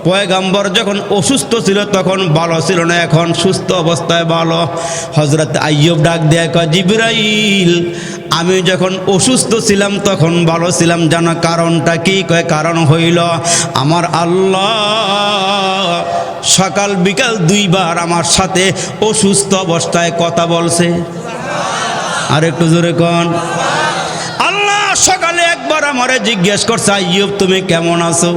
পয়গম্বর যখন অসুস্থ ছিল তখন ভালো ছিল না, এখন সুস্থ অবস্থায় ভালো। হযরত আইয়ুব ডাক দিয়ে কয়, জিবরাইল আমি যখন অসুস্থ ছিলাম তখন ভালো ছিলাম, জানো কারণটা কি? কয় কারণ হইল আমার আল্লাহ সকাল বিকাল দুইবার আমার সাথে অসুস্থ অবস্থায় কথা বলছে। আর একটু জোরে কোন। আল্লাহ সকালে একবার আমারে জিজ্ঞেস করছে, আইয়ুব তুমি কেমন আছো?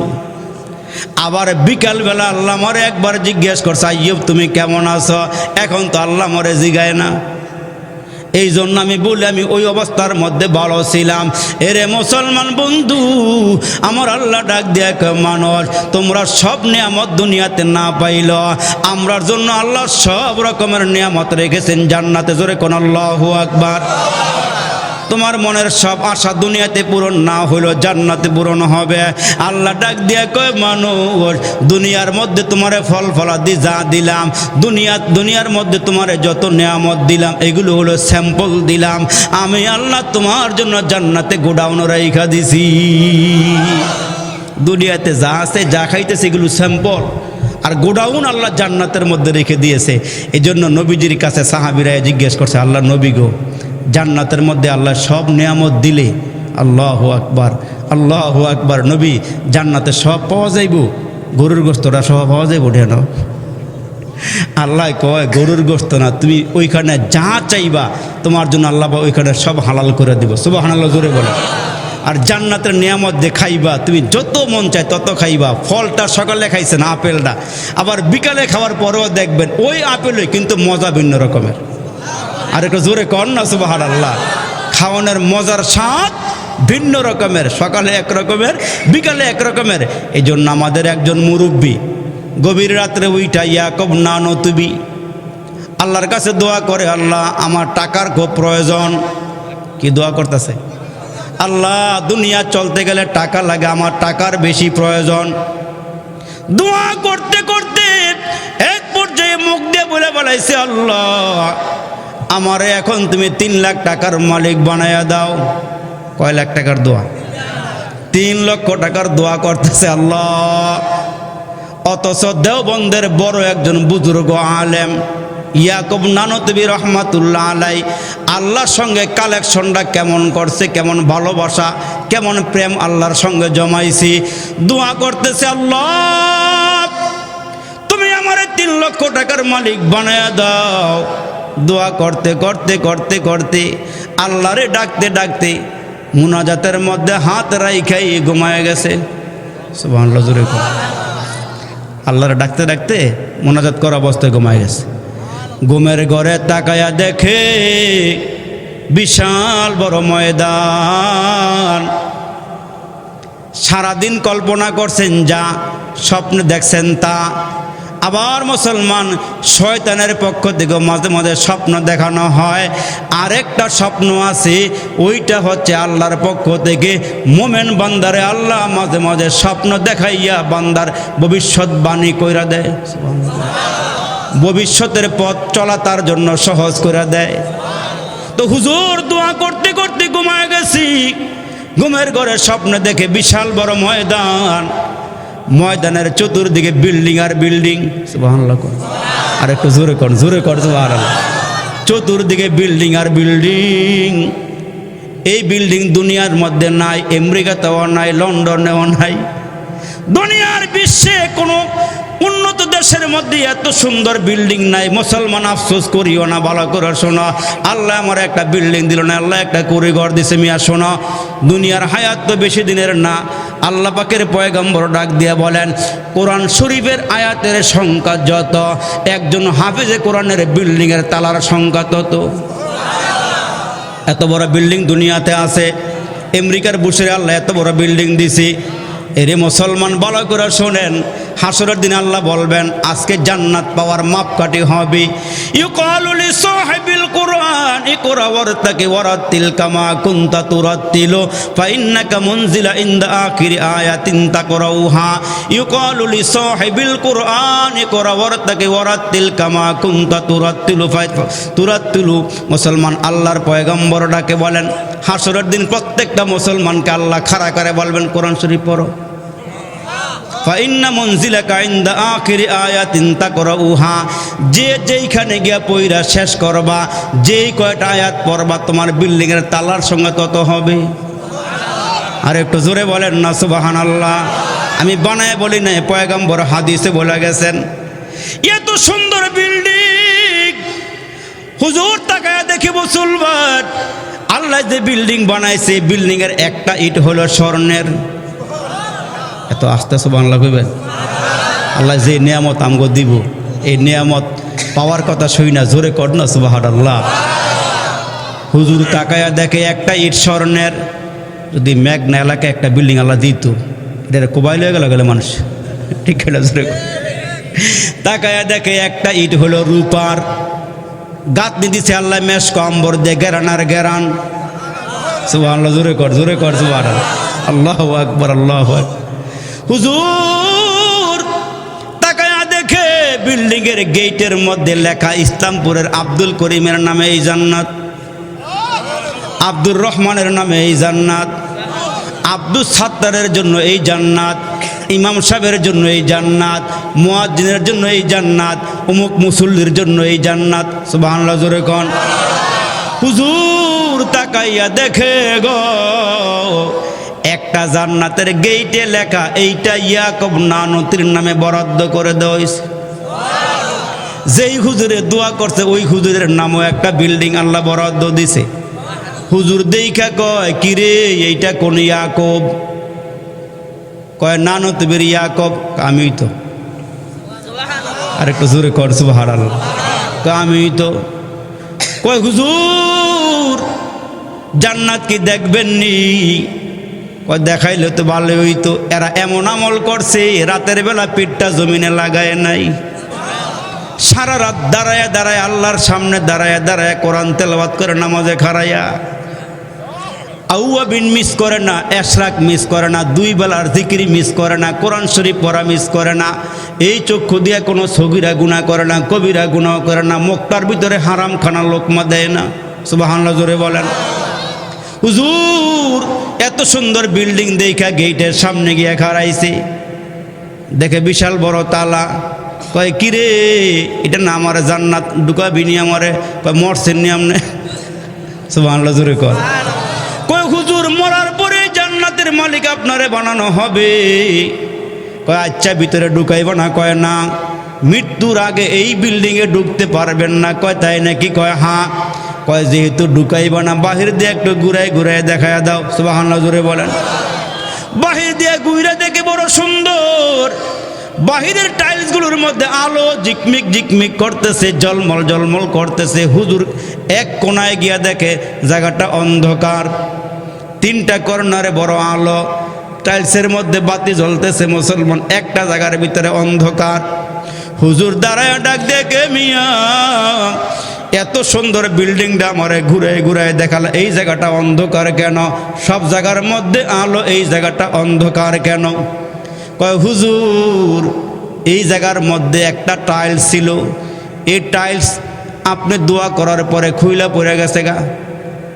আবার বিকালবেলা আল্লাহ মরে একবার জিজ্ঞেস করছে, আইয়ুব তুমি কেমন আছো? এখন তো আল্লাহ মরে জিগায় না। এই জন্য আমি বলি আমি ওই অবস্থার মধ্যে ভালো ছিলাম। এরে মুসলমান বন্ধু, আমার আল্লাহ ডাক দিয়ে মানুষ তোমরা সব নিয়ামত দুনিয়াতে না পাইল, আমরার জন্য আল্লাহ সব রকমের নিয়ামত রেখেছেন জান্নাতে। জোরে কোন আল্লাহু আকবার। তোমার মনের সব আশা দুনিয়াতে পূরণ না হইলো জান্নাতে পূরণ হবে। আল্লাহ ডাক দিয়ে কয় মানুষ দুনিয়ার মধ্যে তোমারে ফল ফলাদি যা দিলাম, দুনিয়ার মধ্যে তোমারে যত নিয়ামত দিলাম এগুলো হলো স্যাম্পল দিলাম। আমি আল্লাহ তোমার জন্য জান্নাতে গোডাউন রাইখা দিছি। দুনিয়াতে যা আছে যা খাইতেছে এগুলো স্যাম্পল, আর গোডাউন আল্লাহ জান্নাতের মধ্যে রেখে দিয়েছে। এই জন্য নবীজির কাছে সাহাবীরা জিজ্ঞেস করছে, আল্লাহ নবী গো জান্নাতের মধ্যে আল্লাহ সব নিয়ামত দিলে, আল্লাহু আকবার আল্লাহু আকবার, নবী জান্নাতে সব পাওয়া যাইব? গরুর গোশতটা সব পাওয়া যাইব? ঢেন আল্লাহ কয় গরুর গোশত না, তুমি ওইখানে যা চাইবা তোমার জন্য আল্লাহ ওইখানে সব হালাল করে দিব। সুবহানাল্লাহ জোরে বলে। আর জান্নাতের নিয়ামত দিয়ে খাইবা, তুমি যত মন চায় তত খাইবা। ফলটা সকালে খাইছেন আপেলটা, আবার বিকালে খাওয়ার পরেও দেখবেন ওই আপেলই কিন্তু মজা ভিন্ন রকমের। আর একটু জোরে কর না সুবহানাল্লাহ। খাওয়ানোর মজার স্বাদ ভিন্ন রকমের, সকালে এক রকমের বিকালে এক রকমের। এই জন্য আমাদের একজন মুরব্বী গভীর রাত্রে উইটা ইয়াকুব না নতুবি আল্লাহর কাছে দোয়া করে, আল্লাহ আমার টাকার খুব প্রয়োজন। কি দোয়া করতেছে? আল্লাহ দুনিয়া চলতে গেলে টাকা লাগে, আমার টাকার বেশি প্রয়োজন। দোয়া করতে করতে এক পর্যায়ে মুখ দিয়ে বলে বলাইছে, আল্লাহ আমারে এখন তুমি 3 লাখ টাকার মালিক বানায়া দাও। কয় লাখ টাকার দোয়া? 3 লক্ষ টাকার দোয়া করতেছে আল্লাহ। অথচ দেওবন্দের বড় একজন বুজুর্গ আলেম ইয়াকুব নানতবী রহমাতুল্লাহ আলাই আল্লাহর সঙ্গে কালেকশনটা কেমন করছে, কেমন ভালোবাসা, কেমন প্রেম আল্লাহর সঙ্গে জমাইছি। দোয়া করতেছে, আল্লাহ তুমি আমারে 3 লক্ষ টাকার মালিক বানায়া দাও। দোয়া করতে করতে করতে করতে আল্লাহরে ডাকতে ডাকতে মুনাজাতের মধ্যে হাত রাইখাই ঘুমায় গেছে। সুবহানাল্লাহ জোরে কর। আল্লাহরে ডাকতে ডাকতে মুনাজাত করা অবস্থায় ঘুমায় গেছে। ঘুমের ঘরে তাকায়া দেখে বিশাল বড় ময়দান। সারাদিন কল্পনা করছেন যা, স্বপ্নে দেখছেন তা। আবার মুসলমান শয়তানের পক্ষ থেকে মাঝে মাঝে স্বপ্ন দেখানো হয়। আরেকটা স্বপ্ন আছে, ওইটা হচ্ছে আল্লাহর পক্ষ থেকে মোমেন বান্দারে আল্লাহ মাঝে মাঝে স্বপ্ন দেখাইয়া বান্দার ভবিষ্যৎবাণী কইরা দেয়। ভবিষ্যতের পথ চলা তার জন্য সহজ করে দেয়। তো হুজুর দোয়া করতে করতে ঘুমায় গেছি। ঘুমের ঘরে স্বপ্ন দেখে বিশাল বড় ময়দান, ময়দানের চতুর্দিকে বিল্ডিং আর বিল্ডিং। সুবহানাল্লাহ। আর একটু জোরে কর, জোরে কর সুবহানাল্লাহ। চতুর্দিকে বিল্ডিং আর বিল্ডিং। এই বিল্ডিং দুনিয়ার মধ্যে নাই, আমেরিকাতেও নাই, লন্ডনেও নাই। দুনিয়ার বিশ্বে কোনো উন্নত দেশের মধ্যে এত সুন্দর বিল্ডিং নাই। মুসলমান আফসোস করিও না, ভালো করে শোনো, আল্লাহ আমার একটা বিল্ডিং দিল না, আল্লাহ একটা কুড়িঘর দিছে। মিয়া শোনো, দুনিয়ার হায়াত তো বেশি দিনের না। আল্লাহ পাকের পয়গম্বর ডাক দিয়ে বলেন, কোরআন শরীফের আয়াতের সংখ্যা যত, একজন হাফেজে কোরআনের বিল্ডিংয়ের তালার সংখ্যা তত। এত বড় বিল্ডিং দুনিয়াতে আছে। আমেরিকার বুশের আল্লাহ এত বড় বিল্ডিং দিছি। এরে মুসলমান ভালো করে শোনেন, হাসরের দিন আল্লাহ বলবেন আজকে জান্নাত পাওয়ার মাপকাঠি হবে। ইউকালু লিসাহিবিল কুরআন ইকরা ওয়ারতাকি ওয়ারাতিল কামা কুনতা তুরাতিলু ফাইন্নাকা মুনজিলা ইনদা আখিরি আয়াতিন তাকরাউহা। ইউকালু লিসাহিবিল কুরআন ইকরা ওয়ারতাকি ওয়ারাতিল কামা কুনতা তুরাতিলু। মুসলমান আল্লাহর পয়গম্বর ডাকে বলেন হাসরের দিন প্রত্যেকটা মুসলমানকে আল্লাহ খাড়া করে বলবেন কোরআন শরীফ পড়ো। ফাইন্না মুনজিলাকা ইনদা আখিরি আয়াতিন তাকরাউহা। যে যেইখানে গিয়া পয়রা শেষ করবা, যেই কয়টা আয়াত পড়বা তোমার বিল্ডিংয়ের তালার সঙ্গে তত হবে। আর একটু জোরে বলেন না সুবহানাল্লাহ। আমি বানায় বলি না, পয়গম্বর হাদিসে বলে গেছেন। এত সুন্দর বিল্ডিং হুজুর তাকায় দেখি মুসলমান, আল্লাহ যে বিল্ডিং বানাইছে বিল্ডিংয়ের একটা ইট হলো স্বর্ণের। এত আস্তে সুবহানাল্লাহ কইবেন। আল্লাহ যে নিয়ামত আমগো দিব, এই নিয়ামত পাওয়ার কথা শুই না, জোরে কর না সুবহানাল্লাহ। হুজুর তাকায়া দেখে একটা ইট স্বর্ণের। যদি মেঘনা এলাকায় একটা বিল্ডিং আল্লাহ দিত, এটা কোবাইল হয়ে গেল মানুষ, ঠিক আছে জোরে। তাকায়া দেখে একটা ইট হলো রূপার। গাঁথনি দিছে আল্লাহ মেশক আম্বর দিয়ে গেরান আর গেরান। সুবহানাল্লাহ, জোরে কর সুবহানাল্লাহ। আল্লাহু আকবার আল্লাহু আকবার। হুজুর তাকায়া দেখে বিল্ডিং এর গেটের মধ্যে লেখা ইসলামপুরের আব্দুল করিমের নামে এই জান্নাত, আব্দুর রহমানের নামে এই জান্নাত, আব্দুল সাত্তারের জন্য এই জান্নাত, ইমাম সাহেবের জন্য এই জান্নাত, মুয়াজ্জিনের জন্য এই জান্নাত, অমুক মুসল্লির জন্য এই জান্নাত। সুবহানাল্লাহ, জোরে কোন। হুজুর তাকাইয়া দেখে গো একটা জান্নাতের গেইটে লেখা এইটা ইয়াকুব নানতির নামে বরাদ্দ করে দেওয়া হয়েছে। যেই হুজুরে দোয়া করছে ওই হুজুরের নামও একটা বিল্ডিং আল্লাহ বরাদ্দ দিছে। হুজুর দেইখা কয় কিরে এইটা কোন ইয়াকুব? কয় নানতবের ইয়াকুব। আমি তো। আরেকটু জোরে কর সুবহানাল্লাহ। আমি তো। কয় হুজুর জান্নাত কি দেখবেন নি? কয় দেখাইলে তো ভালো হইতো। এরা এমন আমল করছে রাতের বেলা পিঠটা জমিনে লাগায় নাই, সারা রাত দাঁড়ায় দাঁড়ায় আল্লাহর সামনে দাঁড়ায় কোরআন তেলাওয়াত করে নামাজে খাড়াইয়া। আউয়াবিন মিস করে না, এশরাক মিস করে না, দুই বেলার জিকিরি মিস করে না, কোরআন শরীফ পড়া মিস করে না, এই চক্ষু দিয়ে কোনো সগীরা গুনাহ করে না, কবিরা গুনাহ করে না, মুখটার ভিতরে হারাম খানা লোকমা দেয় না। সুবহানাল্লাহ, জোরে বলেন। হুজুর এত সুন্দর বিল্ডিং দেখা গেটের সামনে গিয়ে খাড়াইছে, দেখে বিশাল বড় তালা। কয় কিরে এটা না আমার জান্নাত, ঢুকাবি নি আমারে? কয় মরছেন নি আমনে? সুবহানাল্লাহ, জোরে কর। কয় হুজুর মরার পরে জান্নাতের মালিক আপনারে বানানো হবে। কয় আচ্ছা ভিতরে ঢুকাইব না? কয় না, মৃত্যুর আগে এই বিল্ডিংয়ে ঢুকতে পারবেন না। কয় তাই নাকি? কয় হ্যাঁ। কয় যেহেতু ঢুকাইব না বাহির দিয়ে একটু ঘুরাই দেখায় দাও। সুবহানাল্লাহ, জোরে বলেন। বাহির দিয়ে ঘুরে দেখে বড় সুন্দর, বাহিরের টাইলসগুলোর মধ্যে আলো ঝিকমিক ঝিকমিক করতেছে, জলমল করতেছে। হুজুর এক কোনায় গিয়া দেখে জায়গাটা অন্ধকার, তিনটা কর্নারে বড় আলো, টাইলসের মধ্যে বাতি জ্বলতেছে। মুসলমান একটা জায়গার ভিতরে অন্ধকার। হুজুর দাঁড়ায় ডাক দেখে মিয়া এত সুন্দর বিল্ডিংটা আমারে ঘুরাই দেখাল, এই জায়গাটা অন্ধকার কেন? সব জায়গার মধ্যে আলো, এই জায়গাটা অন্ধকার কেন? কয় হুজুর এই জায়গার মধ্যে একটা টাইলস ছিল, এই টাইলস আপনি দোয়া করার পরে খুইলা পড়ে গেছে গা।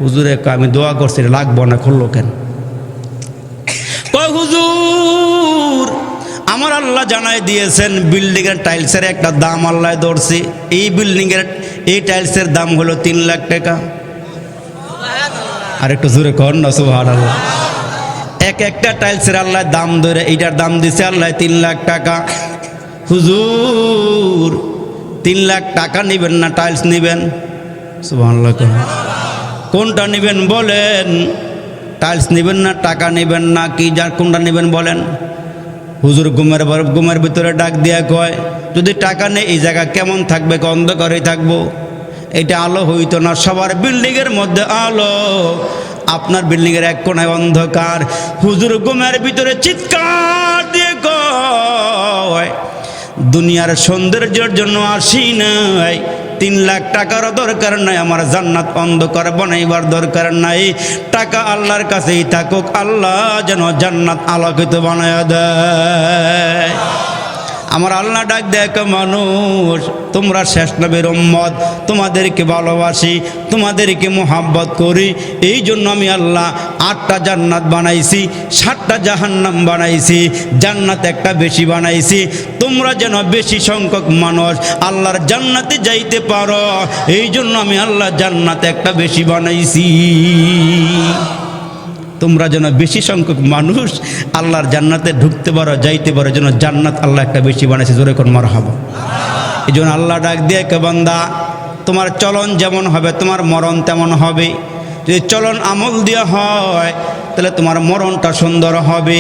হুজুরে আমি দোয়া করছি লাগবো না, খুললো কেন? কয় হুজুর আমার আল্লাহ জানাই দিয়েছেন বিল্ডিংয়ের টাইলসের একটা দাম আল্লাহ ধরছে। এই বিল্ডিংয়ের এই টাইলসের দাম হলো 3 লাখ টাকা। আর একটু জোরে কর না সুবহানাল্লাহ। একটা টাইলসের আল্লাহ দাম ধরে এইটার দাম দিছে আল্লাহ 3 লাখ টাকা। হুজুর 3 লাখ টাকা নেবেন না টাইলস নেবেন? সুবহানাল্লাহ। কোনটা নেবেন বলেন? টাইলস নেবেন না টাকা নেবেন না কি কোনটা নেবেন বলেন? হুজুর ঘুমের ভিতরে ডাক দিয়া কয় যদি টাকা নেই এই জায়গা কেমন থাকবে? অন্ধকারই থাকবো। এটা আলো হইতো না, সবার বিল্ডিংয়ের মধ্যে আলো, আপনার বিল্ডিংয়ের এক কোণায় অন্ধকার। হুজুর ঘুমের ভিতরে চিৎকার দিয়ে কয় দুনিয়ার সৌন্দর্যের জন্য আসি নাই, 3 লাখ টাকারও দরকার নাই, আমার জান্নাত অন্ধকার বানাইবার দরকার নাই। টাকা আল্লাহর কাছেই থাকুক, আল্লাহ যেন জান্নাত আলোকিত বানায়া দেয়। আমার আল্লাহ ডাক দেখ, মানুষ তোমরা শেষ নবীর উম্মত, তোমাদেরকে ভালোবাসি, তোমাদেরকে মোহাব্বত করি, এই জন্য আমি আল্লাহ 8টা জান্নাত বানাইছি, 7টা জাহান্নাম বানাইছি, জান্নাত একটা বেশি বানাইছি। তোমরা যেন বেশি সংখ্যক মানুষ আল্লাহর জান্নাতে যাইতে পারো, এই জন্য আমি আল্লাহ জান্নাত একটা বেশি বানাইছি। তোমরা যেন বেশি সংখ্যক মানুষ আল্লাহর জান্নাতে ঢুকতে পারো, যাইতে পারো, যেন জান্নাত আল্লাহ একটা বেশি বানাইছে। জোরে কোন মারহাবা। এই জন্য আল্লাহ ডাক দিয়ে কে বান্দা, তোমার চলন যেমন হবে তোমার মরণ তেমন হবে। যদি চলন আমল দেওয়া হয় তাহলে তোমার মরণটা সুন্দর হবে।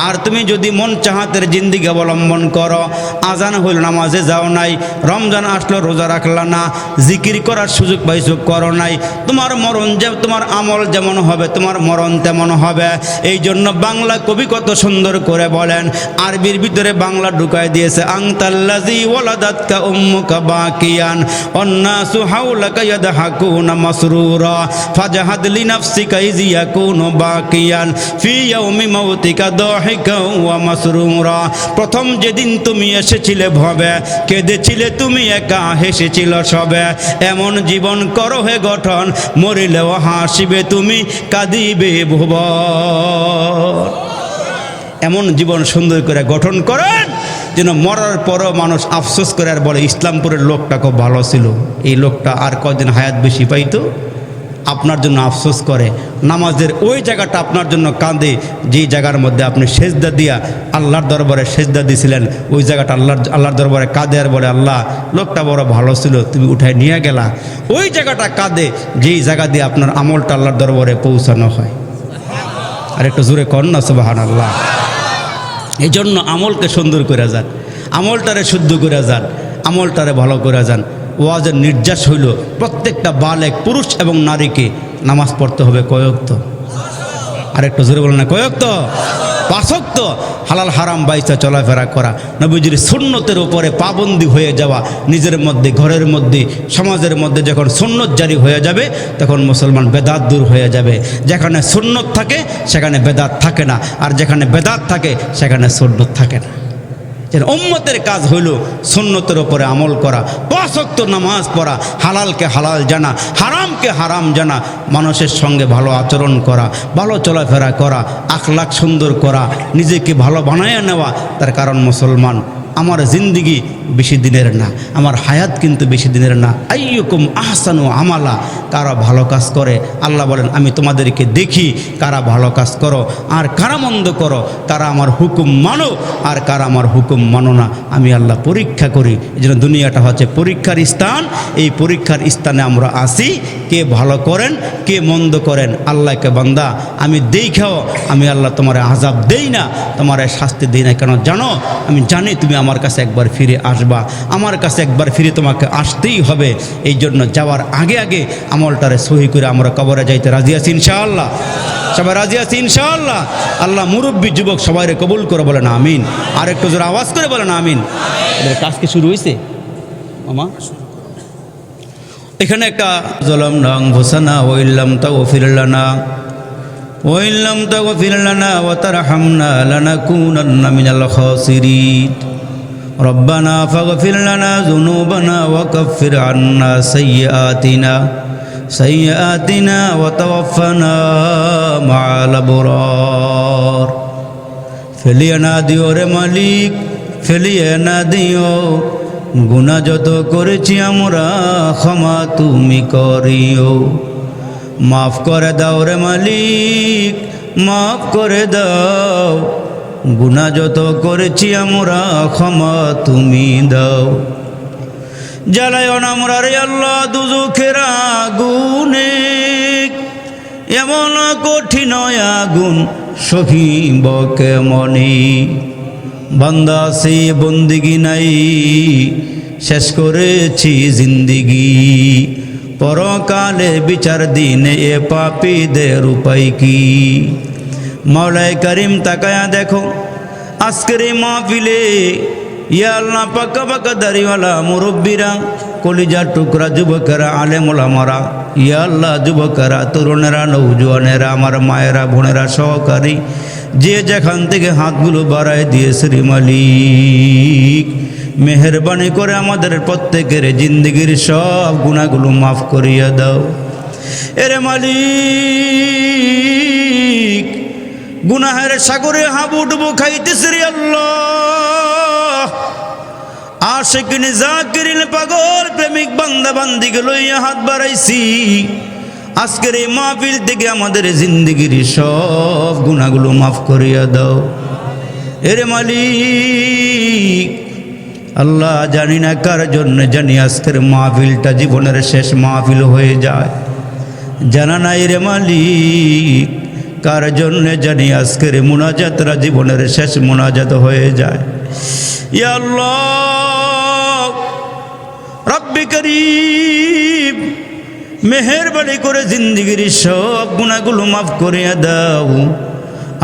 আর তুমি যদি মন চাহাতের জিন্দিগি অবলম্বন করো, আজান হইল নামাজে যাও নাই, রমজান আসলো রোজা রাখলা না, জিকির করার সুযোগ পাইছো করো নাই, তোমার মরণ যে তোমার আমল যেমন হবে তোমার মরণ তেমন হবে। এই জন্য বাংলা কবি কত সুন্দর করে বলেন, আরবির ভিতরে বাংলা ঢুকায় দিয়েছে, আনতাল্লাযী ওয়ালাদাতকা উম্মুকা বাকিয়ান ওয়ান্নাসু হাওলাকা ইয়াদহাকুনা মাসরুরা ফাজহাদ লিনাফসিকা ইয ইয়াকুনু বাকি ফি ইয়াউমি মাউতিকা দাহিকা ওয়া মাসরুরা। প্রথম যেদিন তুমি এসেছিলে ভবে, কেঁদেছিলে তুমি একা, হেসেছিল সবে, এমন জীবন করো হে গঠন, মরিলেও হাসিবে তুমি, কাঁদিবে ভুবন। এমন জীবন সুন্দর করে গঠন করেন যেন মরার পরও মানুষ আফসোস করে আর বলে, ইসলামপুরের লোকটা খুব ভালো ছিল, এই লোকটা আর কদিন হায়াত বেশি পাইতো। আপনার জন্য আফসোস করে, নামাজের ওই জায়গাটা আপনার জন্য কাঁদে, যেই জায়গার মধ্যে আপনি সেজদা দিয়া আল্লাহর দরবারে সেজদা দিয়েছিলেন, ওই জায়গাটা আল্লাহর দরবারে কাঁদে আর বলে, আল্লাহ লোকটা বড় ভালো ছিল, তুমি উঠায় নিয়ে গেলা। ওই জায়গাটা কাঁদে যেই জায়গা দিয়ে আপনার আমলটা আল্লাহর দরবারে পৌঁছানো হয়। আর একটু জোরে কর না সুবহানাল্লাহ। এই জন্য আমলকে সুন্দর করে যান, আমলটারে শুদ্ধ করে যান, আমলটারে ভালো করে যান। ওয়াজের নির্যাস হইল প্রত্যেকটা বালেক পুরুষ এবং নারীকে নামাজ পড়তে হবে কয়ক্ত। আরেকটু জোরে বলেন না, কয়ক্ত? 5 ওয়াক্ত হালাল হারাম বাইসা চলাফেরা করা, নবীজির সুন্নতের উপরে পাবন্দি হয়ে যাওয়া, নিজের মধ্যে, ঘরের মধ্যে, সমাজের মধ্যে যখন সুন্নত জারি হয়ে যাবে তখন মুসলমান বেদাত দূর হয়ে যাবে। যেখানে সুন্নত থাকে সেখানে বেদাত থাকে না, আর যেখানে বেদাত থাকে সেখানে সুন্নত থাকে না। উম্মতের কাজ হইল সুন্নতের উপরে আমল করা, 5 ওয়াক্ত নামাজ পড়া, হালালকে হালাল জানা, হারামকে হারাম জানা, মানুষের সঙ্গে ভালো আচরণ করা, ভালো চলাফেরা করা, আখলাক সুন্দর করা, নিজেকে ভালো বানায় নেওয়া। তার কারণ মুসলমান, আমার জিন্দিগি বেশি দিনের না, আমার হায়াত কিন্তু বেশি দিনের না। আইয়ুকুম আহসানু আমালা, কারা ভালো কাজ করে, আল্লাহ বলেন আমি তোমাদেরকে দেখি কারা ভালো কাজ করো আর কারা মন্দ করো, কারা আমার হুকুম মানো আর কারা আমার হুকুম মানো না, আমি আল্লাহ পরীক্ষা করি। এই জন্য দুনিয়াটা হচ্ছে পরীক্ষার স্থান। এই পরীক্ষার স্থানে আমরা আসি, কে ভালো করেন কে মন্দ করেন। আল্লাহকে বান্দা আমি দেখাও, আমি আল্লাহ তোমার আযাব দেই না, তোমার শাস্তি দেই না। কেন জানো? আমি জানি তুমি আমার কাছে একবার ফিরে আসবা, আমার কাছে একবার ফিরে তোমাকে আসতেই হবে। এই জন্য যাওয়ার আগে আগে আমলটারে সহি করে আমরা কবরে যাইতে রাজি আছি ইনশাআল্লাহ। সবাই রাজি আছি ইনশাআল্লাহ। আল্লাহ মুরব্বী যুবক সবাইরে কবুল করে বলেন আমিন। আর একটু জোরে আওয়াজ করে বলেন আমিন। এদের কাজ কি শুরু হয়েছে মামা? এখানে একটা জলম নাং হোসানা ওইল্লাম তাগফির লানা ওইল্লাম তাগফির লানা ওয়া তারহামনা লানাকুনান্না মিনাল খাসিরিন। রব্বানা ফাগফির লানা যুনুবানা ওয়া কাফির আন্না সাইয়্যাতিনা ওয়া তাওয়াফানা মা'আল আবরার। ফেলিয়ে না দিও রে মালিক, ফেলিয়ে না দিও, গুনাহ যত করেছি আমরা ক্ষমা তুমি করিও। মাফ করে দাও রে মালিক, মাফ করে দাও, গুনাহ যত করেছি আমরা ক্ষমা তুমি দাও। জ্বালায়ও না আমরা রে আল্লাহ দুজখের আগুনে, এমন কঠিন আগুন সহিব কেমনে। বান্দা সে বন্দিগি নাই, শেষ করেছি জিন্দিগি, পরকালে বিচার দিনে এ পাপীদের উপায় কি। মাওলায়ে কারিম তাকায়া দেখো আজকের এই মাহফিলে ইয়া আল্লাহ পাকা পাকা দাড়িওয়ালা মুরব্বীরা, কলিজার টুকরা যুবকেরা, আলেম ওলামারা, ইয়া আল্লাহ যুবকেরা, তরুণেরা, নৌজওয়ানেরা, আমার মায়েরা, বোনেরা, সহকারী যে যেখান থেকে হাতগুলো বাড়ায় দিয়েছে রে মালিক, মেহেরবানি করে আমাদের প্রত্যেকের জিন্দগির সব গুনাহগুলো মাফ করিয়া দাও। এরে মালিক, গুনাহের সাগরে হাবুডুবু খাইতেছে রে আল্লাহ। আশিকিন জাকিরিন পাগল প্রেমিক বান্দা বান্দিকে লইয়া হাত বাড়াইছি। আজকের এই মাহফিল থেকে আমাদের জিন্দগির সব গুনাহগুলো মাফ করিয়া দাও। এরে মালিক, আল্লাহ জানি না কার জন্য জানি আজকের মাহফিলটা জীবনের শেষ মাহফিল হয়ে যায়, জানা নাই রে মালিক কার জন্য জানি আজকের মুনাজাতরা জীবনের শেষ মুনাজাত হয়ে যায়। ইয়া আল্লাহ রব্বি করিম, মেহেরবানি করে জিন্দিগির সব গুনাহগুলো মাফ করিয়া দাও,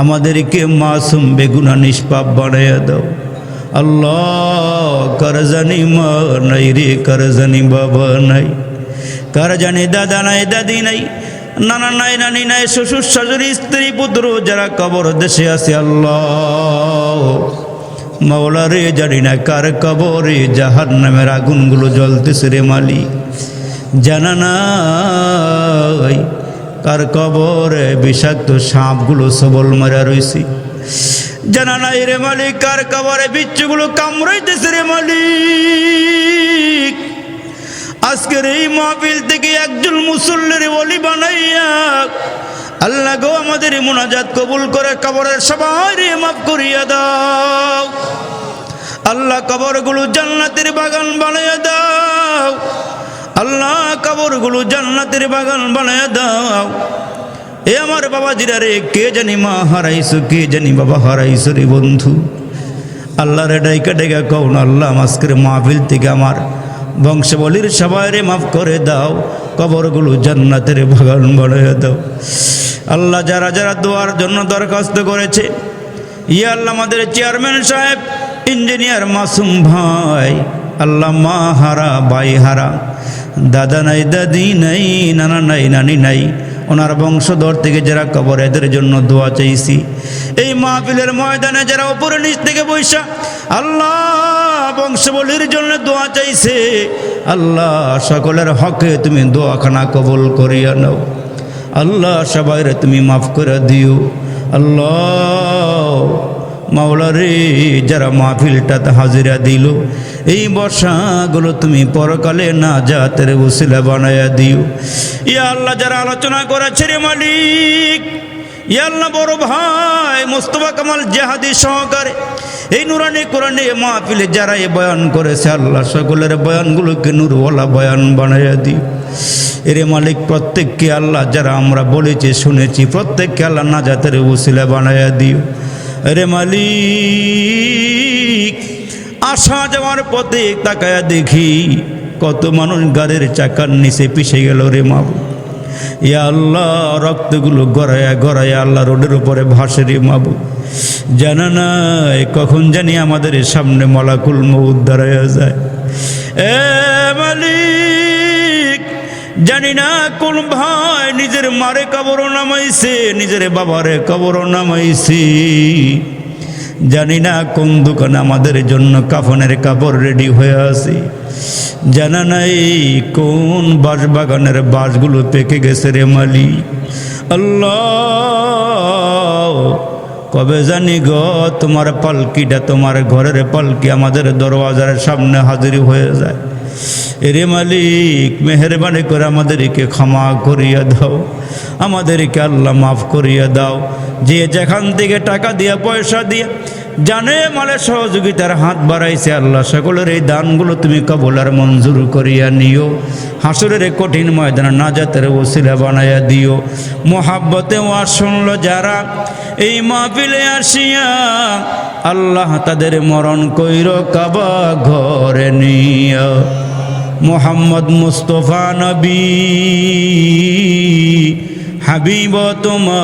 আমাদেরকে মাসুম বেগুনা নিষ্পাপ বানাইয়া দাও। আল্লাহ কার জানি মা নাই রে, কার জানি বাবা নাই, কার জানি দাদা নাই, দাদি নাই, নানা নাই, নানি নাই, শ্বশুর শাশুড়ি, স্ত্রী পুত্র যারা কবর দেশে আছে আল্লাহ মাওলা রে, জানি না কার কবরে জাহান্নামের আগুনগুলো জ্বলতেছে রে মালিক, জানা নাই কার কবরে বিষাক্ত সাপগুলো সবল মারা রয়েছে, জানা নাই রে মালিক কার কবরে বিচ্ছুগুলো কামড়াইতেছে রে মালিক। আজকের এই মাহফিল থেকে একজন মুসল্লির ওলি বানাইয়া আল্লাহ গো আমাদের মুনাজাত কবুল করে কবরের সবাই মাফ করিয়া দাও। আল্লাহ কবরগুলো জান্নাতের বাগান বানাইয়া দাও। আল্লাহ কবরগুলো জান্নাতের বাগান বানাইয়া দাও। এ আমার বাবা জিরারে, কে জানি মা হারাইছো, কে জানি বাবা হারাইছো রে বন্ধু। আল্লাহ রে ডাইকা ডাইকা কও আল্লাহ আজকের মাহফিল থেকে আমার বংশবলির সবাই মাফ করে দাও, কবরগুলো জান্নাতের বাগান বানাইয়া দাও। আল্লাহ যারা যারা দোয়ার জন্য দরখাস্ত করেছে, ইয়া আল্লাহ আমাদের চেয়ারম্যান সাহেব, ইঞ্জিনিয়ার মাসুম ভাই, আল্লাহ মা হারা, ভাই হারা, দাদা নাই, দাদি নাই, নানা নাই, নানি নাই, ওনার বংশধর থেকে যারা কবর এদের জন্য দোয়া চাইছি। এই মাহফিলের ময়দানে যারা উপরে নিচ থেকে বৈশা আল্লাহ বংশবলির জন্য দোয়া চাইছে, আল্লাহ সকলের হকে তুমি দোয়াখানা কবুল করিয়া নাও। আল্লাহ সবাইরে তুমি মাফ করে দিও। আল্লাহ মাওলা রে, যারা মাহফিলটাতে হাজিরা দিল, এই বর্ষাগুলো তুমি পরকালে না জাতের উসিলা বানায়া দিও। ইয়া আল্লাহ যারা আলোচনা করেছে রে মালিক, ইয়া আল্লাহ বড় ভাই মোস্তফা কামাল জাহাদি সহকারে এই নুরানি কোরআনে মাহফিলে যারা এ বয়ান করেছে, আল্লাহ সকলের বয়ানগুলোকে নূরওয়ালা বয়ান বানায়া দিও। এরে মালিক প্রত্যেককে আল্লাহ যারা আমরা বলেছি শুনেছি, প্রত্যেককে আল্লাহ না জাতের উসিলা বানায়া দিও। রে মালিক আসা যাওয়ার পথে তাকায়া দেখি কত মানুষ গাড়ির চাকার নিচে পিষে গেল রে মাবু। ইয়া আল্লাহ রক্তগুলো গড়ায়া গড়ায়া আল্লাহ রোডের উপরে ভাসে রে মাবু। জানা নাই কখন জানি আমাদের সামনে মালাকুল মউত দাঁড়ায়া যায়। এ মালিক জানি না কোন ভাই নিজের মারে কবর নামাইছে, নিজের বাবারে কবর নামাইছে, জানি না কোন দোকানে আমাদের জন্য কাফনের কাপড় রেডি হয়ে আছে, জানা নাই কোন বাঁশবাগানের বাঁশগুলো পেকে গেছে রে মালিক। আল্লাহ কবে জানি গো তোমার পালকিটা, তোমার ঘরের পালকি আমাদের দরওয়াজার সামনে হাজির হয়ে যায়। এরে মালিক মেহেরবানি করে আমাদেরকে ক্ষমা করিয়া দাও, আমাদেরকে আল্লাহ মাফ করিয়া দাও। যে যেখান থেকে টাকা দিয়া পয়সা দিয়া জানে মালে সহযোগিতার হাত বাড়াইছে, আল্লাহ সকলের এই দানগুলো তুমি কবুল আর মঞ্জুর করিয়া নিও। হাসরের কঠিন ময়দানে নাজাতের ওসিলা বানাইয়া দিও। মোহাব্বতে ওয়াজ শুনলো যারা এই মাহফিলে আসিয়া, আল্লাহ তাদের মরণ কইর কাবা ঘরে নিয়া। মোহাম্মদ মুস্তফা নবী হাবিব তোমার